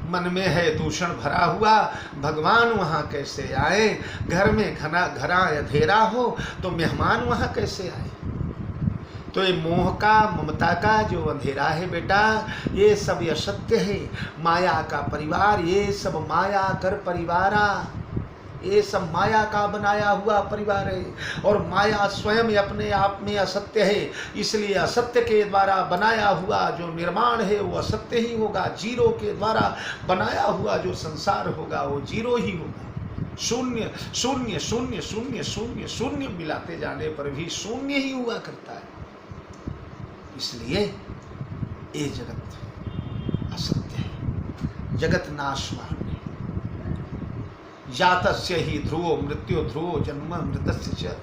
मन में है दूषण भरा हुआ, भगवान वहां कैसे आए? घर में घना अंधेरा हो तो मेहमान वहां कैसे आए? तो ये मोह का ममता का जो अंधेरा है बेटा, ये सब असत्य है। माया का परिवार, ये सब माया कर परिवारा, ये सब माया का बनाया हुआ परिवार है। और माया स्वयं अपने आप में असत्य है, इसलिए असत्य के द्वारा बनाया हुआ जो निर्माण है वो असत्य ही होगा। जीरो के द्वारा बनाया हुआ जो संसार होगा वो जीरो ही होगा। शून्य शून्य शून्य शून्य शून्य शून्य मिलाते जाने पर भी शून्य ही हुआ करता है। इसलिए ये जगत असत्य है, जगत नाशवान है। जातस्य ही ध्रुवो मृत्यो ध्रुवो जन्म मृतस्य च।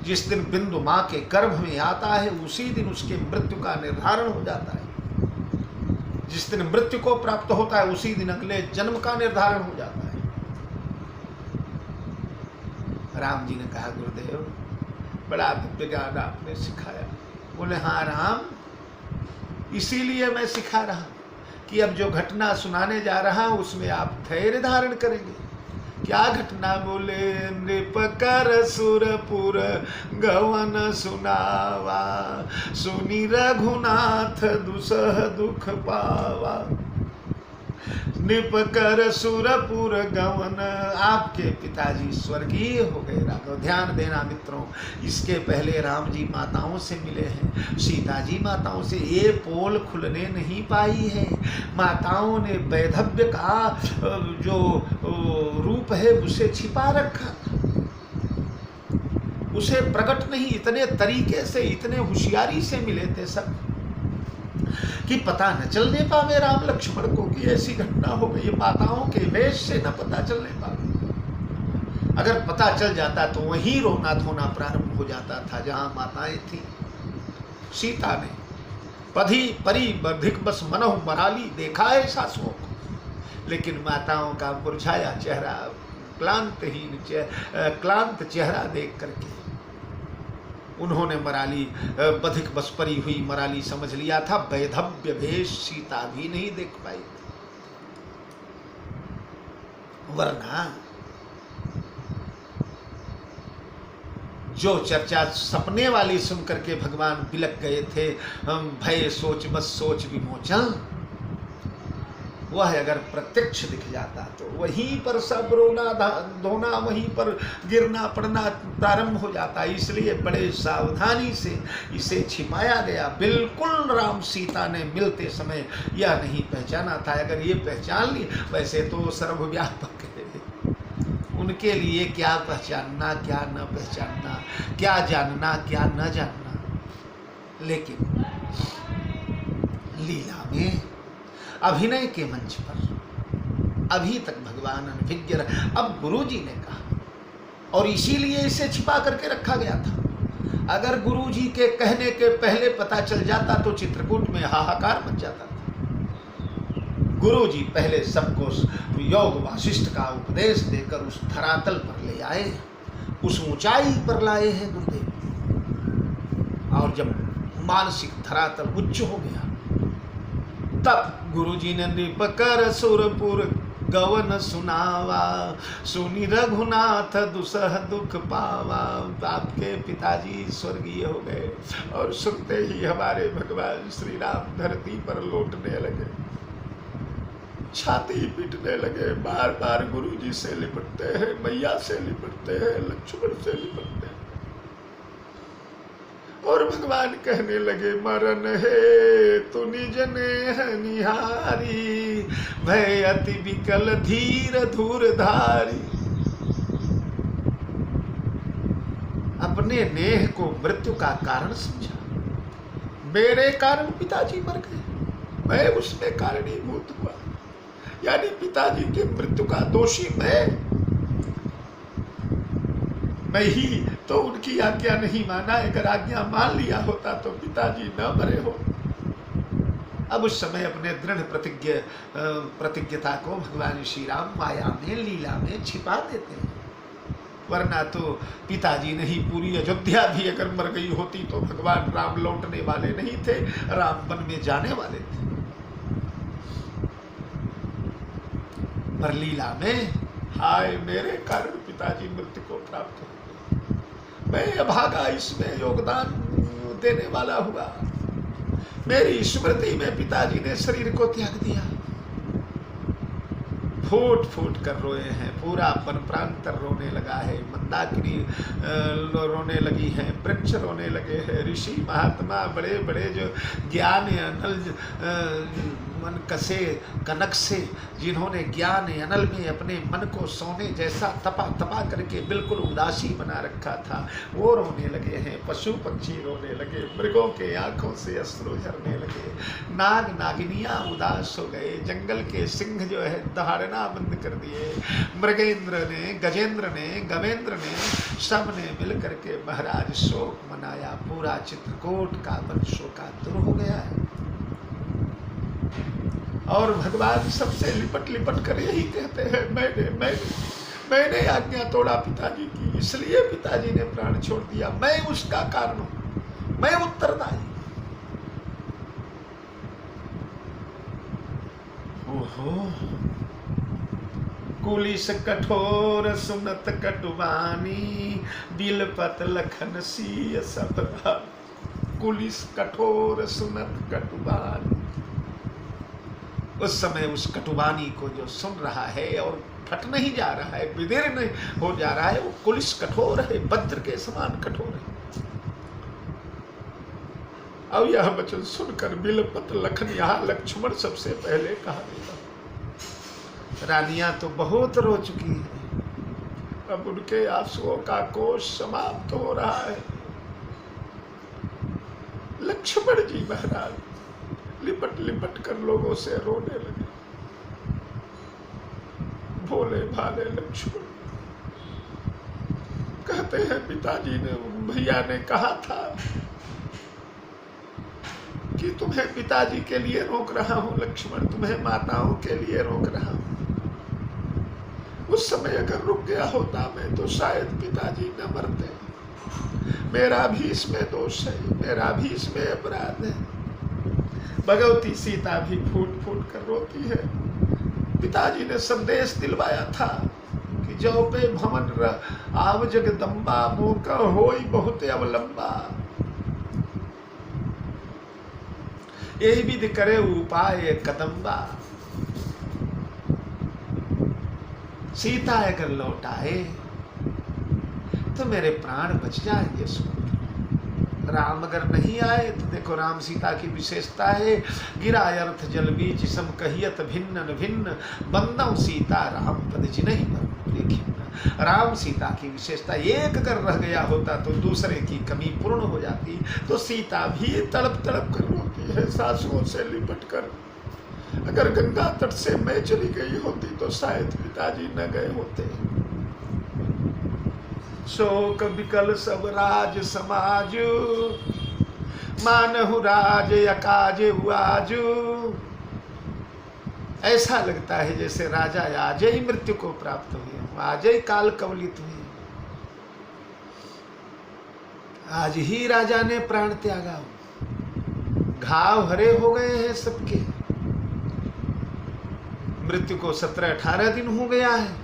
जिस दिन बिंदु माँ के गर्भ में आता है उसी दिन उसके मृत्यु का निर्धारण हो जाता है। जिस दिन मृत्यु को प्राप्त होता है उसी दिन अगले जन्म का निर्धारण हो जाता है। राम जी ने कहा, गुरुदेव बड़ा दिव्य ज्ञान आपने सिखाया। बोले हाँ राम, इसीलिए मैं सिखा रहा कि अब जो घटना सुनाने जा रहा हूं उसमें आप धैर्य धारण करेंगे। क्या घटना? बोले, नृप कर सुरपुर गवन सुनावा, सुनी रघुनाथ दुसह दुख पावा। नृप कर सुरपुर गवन, आपके पिताजी स्वर्गीय हो गए राघव। ध्यान देना मित्रों, इसके पहले राम जी माताओं से मिले हैं, सीता जी माताओं से। ये पोल खुलने नहीं पाई है। माताओं ने वैधव्य का जो रूप है उसे छिपा रखा, उसे प्रकट नहीं। इतने तरीके से, इतने होशियारी से मिले थे सब कि पता न चलने पावे राम लक्ष्मण को कि ऐसी घटना हो गई। माताओं के वेश से न पता चलने पावे। अगर पता चल जाता तो वहीं रोना धोना प्रारंभ हो जाता था जहां माताएं थी। सीता ने पधी परी बधिक बस मनहु मराली, देखा है सासुओं को, लेकिन माताओं का मुरझाया चेहरा, क्लांत चेहरा देख करके उन्होंने मराली, बधिक बस परी हुई मराली समझ लिया था। वैधव्य भेष सीता भी नहीं देख पाई, वरना जो चर्चा सपने वाली सुनकर के भगवान बिलक गए थे, भय सोच बस सोच विमोचन, वह अगर प्रत्यक्ष दिख जाता तो वहीं पर सब रोना धोना, वहीं पर गिरना पड़ना प्रारंभ हो जाता। इसलिए बड़े सावधानी से इसे छिपाया गया। बिल्कुल राम सीता ने मिलते समय यह नहीं पहचाना था। अगर ये पहचान ली, वैसे तो सर्वव्यापक है, उनके लिए क्या पहचानना क्या न पहचानना, क्या जानना क्या न जानना। लेकिन लीला में अभिनय के मंच पर अभी तक भगवान अनभिज्ञ रहे। अब गुरुजी ने कहा, और इसीलिए इसे छिपा करके रखा गया था। अगर गुरुजी के कहने के पहले पता चल जाता तो चित्रकूट में हाहाकार मच जाता था। गुरुजी पहले सबको योग वासिष्ठ का उपदेश देकर उस धरातल पर ले आए, उस ऊंचाई पर लाए हैं गुरुदेव। और जब मानसिक धरातल उच्च हो गया, तब गुरुजी ने नृपकर सुरपुर गवन सुनावा, सुनी रघुनाथ दुसह दुख पावा। आपके पिताजी स्वर्गीय हो गए और सुनते ही हमारे भगवान श्री राम धरती पर लौटने लगे, छाती पीटने लगे, बार बार गुरुजी से लिपटते हैं, मैया से लिपटते हैं, लक्ष्मण से लिपटते हैं। और भगवान कहने लगे, मरण है तो निज नेह निहारी, भय अति विकल धीर धूर धारी। अपने नेह को मृत्यु का कारण समझा। मेरे कारण पिताजी मर गए, मैं उसमें कारणीभूत हुआ, यानी पिताजी के मृत्यु का दोषी मैं ही तो उनकी आज्ञा नहीं माना। अगर आज्ञा मान लिया होता तो पिताजी न मरे हो। अब उस समय अपने दृढ़ प्रतिज्ञता को भगवान श्री राम माया में लीला में छिपा देते हैं। वरना तो पिताजी नहीं, पूरी अयोध्या भी अगर मर गई होती तो भगवान राम लौटने वाले नहीं थे, राम वन में जाने वाले थे। पर लीला में हाय मेरे कारण पिताजी मृत्यु को प्राप्त हो, मैं अभागा इसमें योगदान देने वाला हुआ। मेरी स्मृति में पिताजी ने शरीर को त्याग दिया। फूट फूट कर रोए हैं, पूरा वन प्रांतर रोने लगा है, मंदाकिनी रोने लगी है, वृक्ष रोने लगे हैं, ऋषि महात्मा बड़े बड़े जो ज्ञान अनल मन कसे कनक से, जिन्होंने ज्ञान अनल में अपने मन को सोने जैसा तपा करके बिल्कुल उदासी बना रखा था, वो रोने लगे हैं। पशु पक्षी रोने लगे, मृगों के आंखों से अश्रु झरने लगे, नाग नागिनियां उदास हो गए, जंगल के सिंह जो है दहाड़ना बंद कर दिए, मृगेंद्र ने, गजेंद्र ने, गवेंद्र ने, सब ने मिल करके महाराज शोक मनाया। पूरा चित्रकूट का वन शोकातुर हो गया है। और भगवान सबसे लिपट लिपट कर यही कहते हैं, मैंने आज्ञा तोड़ा पिताजी की, इसलिए पिताजी ने प्राण छोड़ दिया, मैं उसका कारण हूं, मैं उत्तरदायी। ओहो, कुलिस कठोर सुनत कटुवानी, बिलपत लखन सीय सब। कुलिस कठोर सुनत कटुवानी। उस समय उस कटुवानी को जो सुन रहा है और फट नहीं जा रहा है, विदीर्ण नहीं हो जा रहा है, वो कुलिस कठोर है, वज्र के समान कठोर है। अब यह वचन सुनकर बिलपत लखन, यहाँ लक्ष्मण सबसे पहले कहा गया। रानियां तो बहुत रो चुकी है, अब उनके आंसुओं का कोष समाप्त हो रहा है। लक्ष्मण जी महाराज लिपट लिपट कर लोगों से रोने लगे। भोले भाले लक्ष्मण कहते हैं, पिताजी ने, भैया ने कहा था कि तुम्हें पिताजी के लिए रोक रहा हूं लक्ष्मण, तुम्हें माताओं के लिए रोक रहा हूं। उस समय अगर रुक गया होता मैं तो शायद पिताजी न मरते। मेरा भी इसमें दोष है, मेरा भी इसमें अपराध है। भगवती सीता भी फूट फूट कर रोती है। पिताजी ने संदेश दिलवाया था कि जो पे भवन आव जगदम्बा, मौका होई बहुत अवलंबा। यही विधि करे उपाय कदम्बा। सीता अगर लौट आए तो मेरे प्राण बच जाएंगे। राम अगर नहीं आए तो देखो राम सीता की विशेषता है, गिरा अर्थ जल बीच सम कहियत भिन्न भिन्न, बंदम सीता राम पद जिन्हि पर खिन्न। राम सीता की विशेषता, एक अगर रह गया होता तो दूसरे की कमी पूर्ण हो जाती। तो सीता भी तड़प तड़प कर रोती है सासुओं से लिपट कर। अगर गंगा तट से मैं चली गई होती तो शायद पिताजी न गए होते। शोक विकल सब राज समाज, मानहु राज अकाज आज। ऐसा लगता है जैसे राजा आज ही मृत्यु को प्राप्त हुए, आज ही काल कवलित हुए, आज ही राजा ने प्राण त्यागा। घाव हरे हो गए हैं सबके। मृत्यु को 17-18 दिन हो गया है।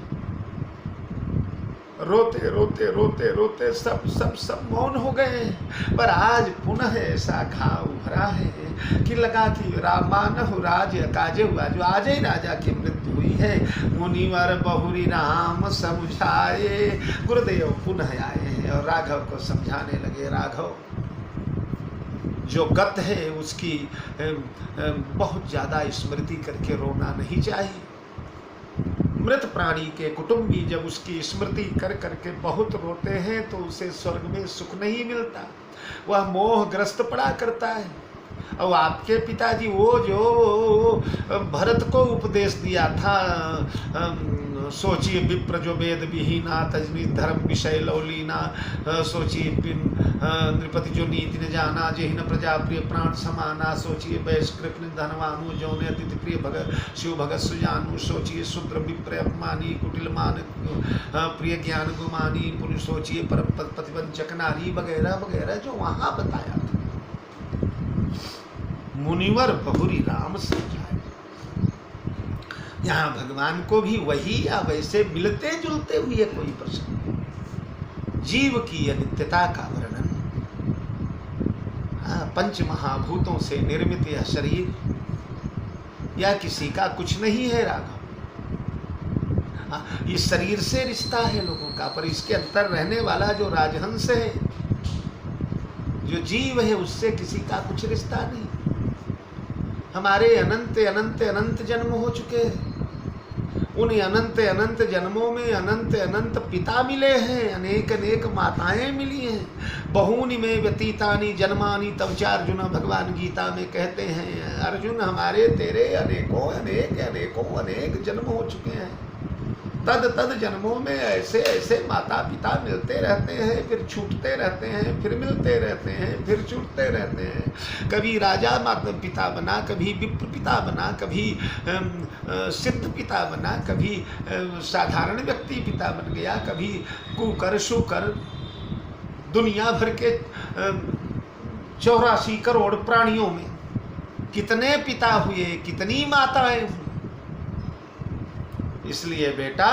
रोते रोते रोते रोते सब सब सब मौन हो गए हैं। पर आज पुनः ऐसा घाव भरा है कि लगा कि रामानहु राज काजे हुआ, जो आज ही राजा की मृत्यु हुई है। मुनिवर बहुरी राम समझाए, गुरुदेव पुनः आए हैं और राघव को समझाने लगे। राघव, जो गत है उसकी बहुत ज़्यादा स्मृति करके रोना नहीं चाहिए। मृत प्राणी के कुटुंबी जब उसकी स्मृति कर करके बहुत रोते हैं तो उसे स्वर्ग में सुख नहीं मिलता, वह मोहग्रस्त पड़ा करता है। और आपके पिताजी वो जो भरत को उपदेश दिया था, सोचिए विप्र जो वेद विहीना, तजनी धर्म विषय लौलीना, सोचिए नृपति जो नीति न जाना, जेहि न प्रजा प्रिय प्राण समाना, सोचिए वैश्कृष्ण धनवानु, जौने अतिथि प्रिय भगत शिव भगत सुजानु, सोचिए शूद्र विप्र अपमानी, कुटिल मान प्रिय ज्ञान गुमानी, पुरुष सोचिए पर प्रतिवंचक नारी, वगैरह वगैरह जो वहाँ बताया था। मुनिवर बहुरी राम समझाए। यहाँ भगवान को भी वही या वैसे मिलते जुलते हुए कोई प्रश्न। जीव की अनित्यता का वर्णन, पंच महाभूतों से निर्मित यह शरीर या किसी का कुछ नहीं है राघव। इस शरीर से रिश्ता है लोगों का, पर इसके अंदर रहने वाला जो राजहंस है, जो जीव है, उससे किसी का कुछ रिश्ता नहीं। हमारे अनंत अनंत अनंत जन्म हो चुके हैं। उन अनंत अनंत जन्मों में अनंत अनंत पिता मिले हैं, अनेक अनेक माताएं मिली हैं। बहुनी में व्यतीतानी जन्मानी तब च अर्जुन, भगवान गीता में कहते हैं अर्जुन हमारे तेरे अनेकों अनेक अनेकों अनेक जन्म हो चुके हैं। तद तद जन्मों में ऐसे ऐसे माता पिता मिलते रहते हैं, फिर छूटते रहते हैं, फिर मिलते रहते हैं, फिर छूटते रहते हैं। कभी राजा माता पिता बना, कभी विप्र पिता बना, कभी सिद्ध पिता बना, कभी साधारण व्यक्ति पिता बन गया, कभी कुकर शुकर। दुनिया भर के 84 करोड़ प्राणियों में कितने पिता हुए, कितनी माताएं हुई। इसलिए बेटा,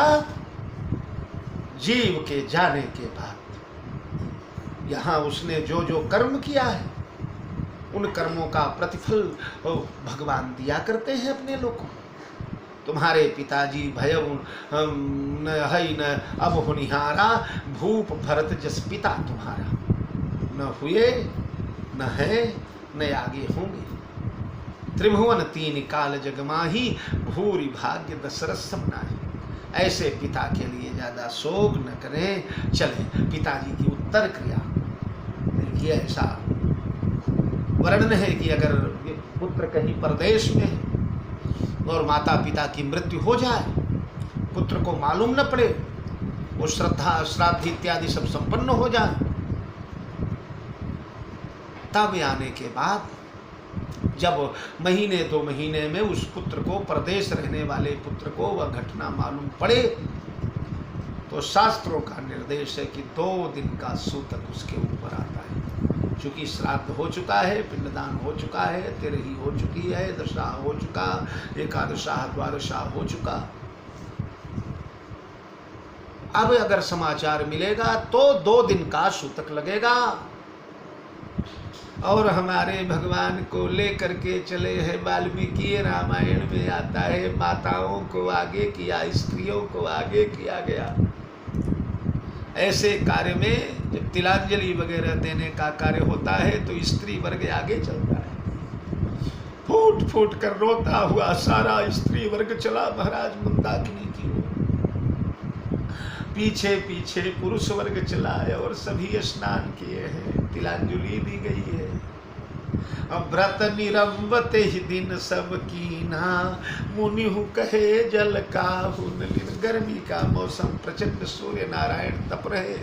जीव के जाने के बाद यहाँ उसने जो जो कर्म किया है, उन कर्मों का प्रतिफल भगवान दिया करते हैं अपने लोगों। तुम्हारे पिताजी भयउ न हई न अब होनिहारा, भूप भरत जस पिता तुम्हारा। न हुए, न है, न आगे होंगे। त्रिभुवन 3 काल जगमाही, भूरि भाग्य दशरथ समनाहि। ऐसे पिता के लिए ज्यादा शोक न करें। चले पिताजी की उत्तर क्रिया देखिए। ऐसा वर्णन है कि अगर पुत्र कहीं परदेश में है और माता पिता की मृत्यु हो जाए, पुत्र को मालूम न पड़े, वो श्रद्धा श्राद्ध इत्यादि सब संपन्न हो जाए, तब आने के बाद जब महीने 2 महीने में उस पुत्र को, परदेश रहने वाले पुत्र को वह घटना मालूम पड़े, तो शास्त्रों का निर्देश है कि 2 दिन का सूतक उसके ऊपर आता है। चूंकि श्राद्ध हो चुका है, पिंडदान हो चुका है, तिरही हो चुकी है, दशा हो चुका, एकादशा द्वादशा हो चुका, अब अगर समाचार मिलेगा तो 2 दिन का सूतक लगेगा। और हमारे भगवान को लेकर के चले हैं। वाल्मीकि रामायण में आता है, माताओं को आगे किया, स्त्रियों को आगे किया गया। ऐसे कार्य में जब तिलांजलि वगैरह देने का कार्य होता है तो स्त्री वर्ग आगे चलता है। फूट फूट कर रोता हुआ सारा स्त्री वर्ग चला महाराज मंदाकिनी की ओर। पीछे पीछे पुरुष वर्ग चला है और सभी स्नान किए हैं, तिलांजलि दी गई है। व्रत निरंबते ही दिन सब कीना, मुनिहु कहे जल का हुन। गर्मी का मौसम, प्रचंड सूर्य नारायण तप रहे।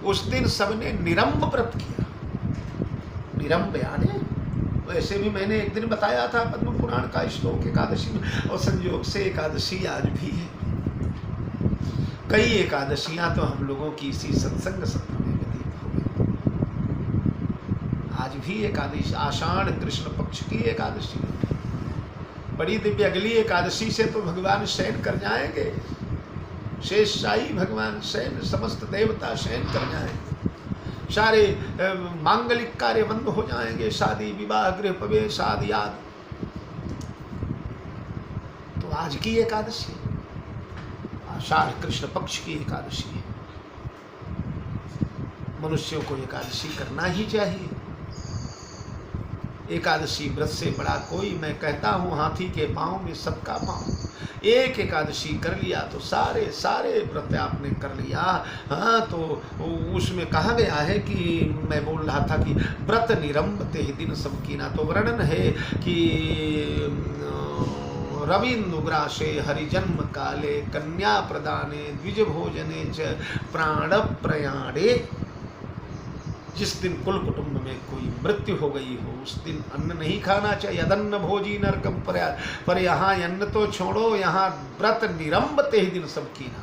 उस दिन सबने निरंब व्रत किया। निरंब यानी वैसे भी मैंने एक दिन बताया था पद्म पुराण का श्लोक एकादशी में, और संयोग से एकादशी आज भी है। कई एकादशियां तो हम लोगों की इसी सत्संग सत्र में व्यतीत हो गई। आज भी एकादशी आषाढ़ कृष्ण पक्ष की एकादशी है, बड़ी दिव्य। अगली एकादशी से तो भगवान शयन कर जाएंगे, शेष शाही भगवान शयन, समस्त देवता शयन कर जाएंगे। सारे मांगलिक कार्य बंद हो जाएंगे, शादी विवाह गृह प्रवेश आदि आदि। तो आज की एकादशी आषाढ़ कृष्ण पक्ष की एकादशी है। मनुष्यों को एकादशी करना ही चाहिए। एकादशी व्रत से बड़ा कोई, मैं कहता हूँ हाथी के पांव में सबका पांव। एक एकादशी कर लिया तो सारे सारे व्रत आपने कर लिया। हाँ, तो उसमें कहा गया है कि मैं बोल रहा था कि व्रत निरंबते ही दिन सब कीना। तो वर्णन है कि रवीन्द्रुग्रासे हरिजन्म काले कन्या प्रदाने द्विज भोजने च प्राण प्रयाणे। जिस दिन कुल कुटुंब में कोई मृत्यु हो गई हो उस दिन अन्न नहीं खाना चाहिए। अदन्न भोजी नरकम प्रयास। पर यहाँ अन्न तो छोड़ो, यहाँ व्रत निरंबते ही दिन सब कीना।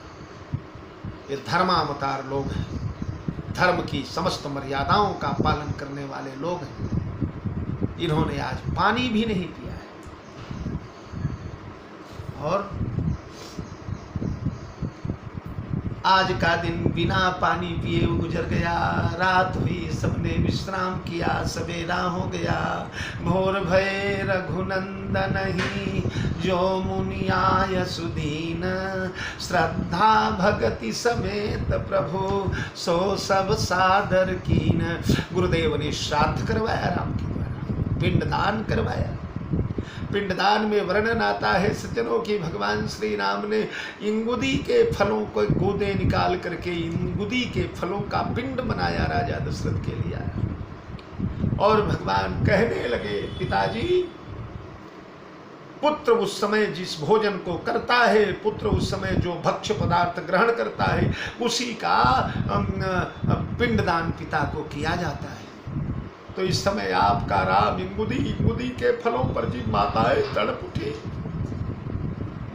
ये धर्मावतार लोग हैं, धर्म की समस्त मर्यादाओं का पालन करने वाले लोग हैं। इन्होंने आज पानी भी नहीं पिया है। और आज का दिन बिना पानी पिए गुजर गया। रात हुई, सबने विश्राम किया, सवेरा हो गया। भोर भय रघुनंदन ही जो मुनि आय सुदीन। श्रद्धा भगति समेत प्रभु सो सब सादर कीन। गुरुदेव ने श्राद्ध करवाया राम के द्वारा, पिंडदान करवाया। पिंडदान में वर्णन आता है सज्जनों की भगवान श्री राम ने इंगुदी के फलों को गूदे निकाल करके इंगुदी के फलों का पिंड बनाया राजा दशरथ के लिए। और भगवान कहने लगे, पिताजी, पुत्र उस समय जिस भोजन को करता है, पुत्र उस समय जो भक्ष्य पदार्थ ग्रहण करता है, उसी का पिंडदान पिता को किया जाता है। तो इस समय आपका राम इंगुदी के फलों पर जी माताएं तड़प उठी।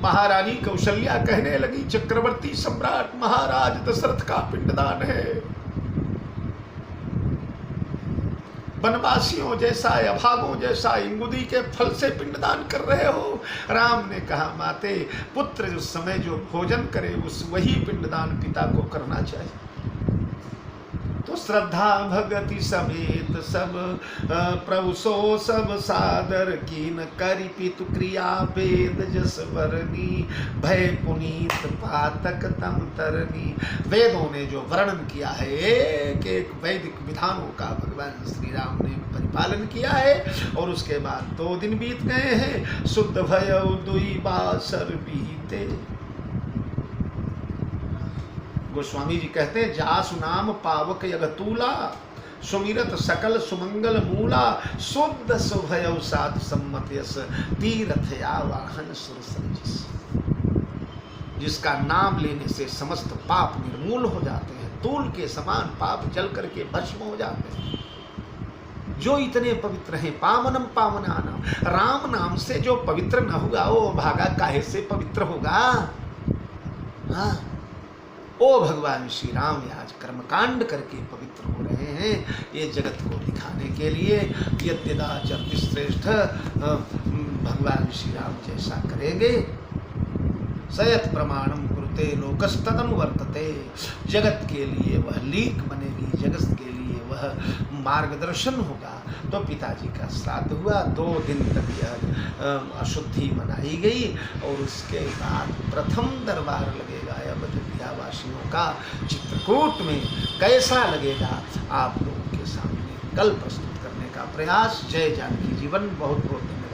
महारानी कौशल्या कहने लगी, चक्रवर्ती सम्राट महाराज दशरथ का पिंडदान है। वनवासियों जैसा, अभागों जैसा इंगुदी के फल से पिंडदान कर रहे हो। राम ने कहा, माते, पुत्र उस समय जो भोजन करे उस वही पिंडदान पिता को करना चाहिए। तो श्रद्धा भगति समेत सब प्रभु सो सब सादर कीन। करि पितु क्रिया वेद जस वरनी भय पुनीत पातक तम तरनी। वेदों ने जो वर्णन किया है, एक एक वैदिक विधानों का भगवान श्री राम ने परिपालन किया है। और उसके बाद 2 दिन बीत गए हैं। शुद्ध भय दुई बासर बीते। गोस्वामी जी कहते हैं, जासु नाम पावक यगतूला सुमिरत सकल सुमंगल मूला। शुद्ध सुभय सात सम्मत यस तीर्थ आवाहन सुर संजिस। जिसका नाम लेने से समस्त पाप निर्मूल हो जाते हैं, तूल के समान पाप जल करके भस्म हो जाते हैं। जो इतने पवित्र हैं, पावनम पावनानाम। राम नाम से जो पवित्र न होगा वो भागा काहे से पवित्र होगा। हाँ, ओ भगवान श्री राम आज कर्मकांड करके पवित्र हो रहे हैं, ये जगत को दिखाने के लिए। यद्यदाचरति श्रेष्ठ, भगवान श्री राम जैसा करेंगे। सयत प्रमाणम कुरुते वर्तते लोकस्तदनुवर्तते। जगत के लिए वह लीक बनेगी, जगत के लिए वह मार्गदर्शन होगा। तो पिताजी का श्राद्ध हुआ, 2 दिन तक यह अशुद्धि मनाई गई और उसके बाद प्रथम दरबार लगेगा अयोध्या वासियों का चित्रकूट में। कैसा लगेगा आप लोगों के सामने कल प्रस्तुत करने का प्रयास। जय जानकी जीवन। बहुत बहुत धन्यवाद।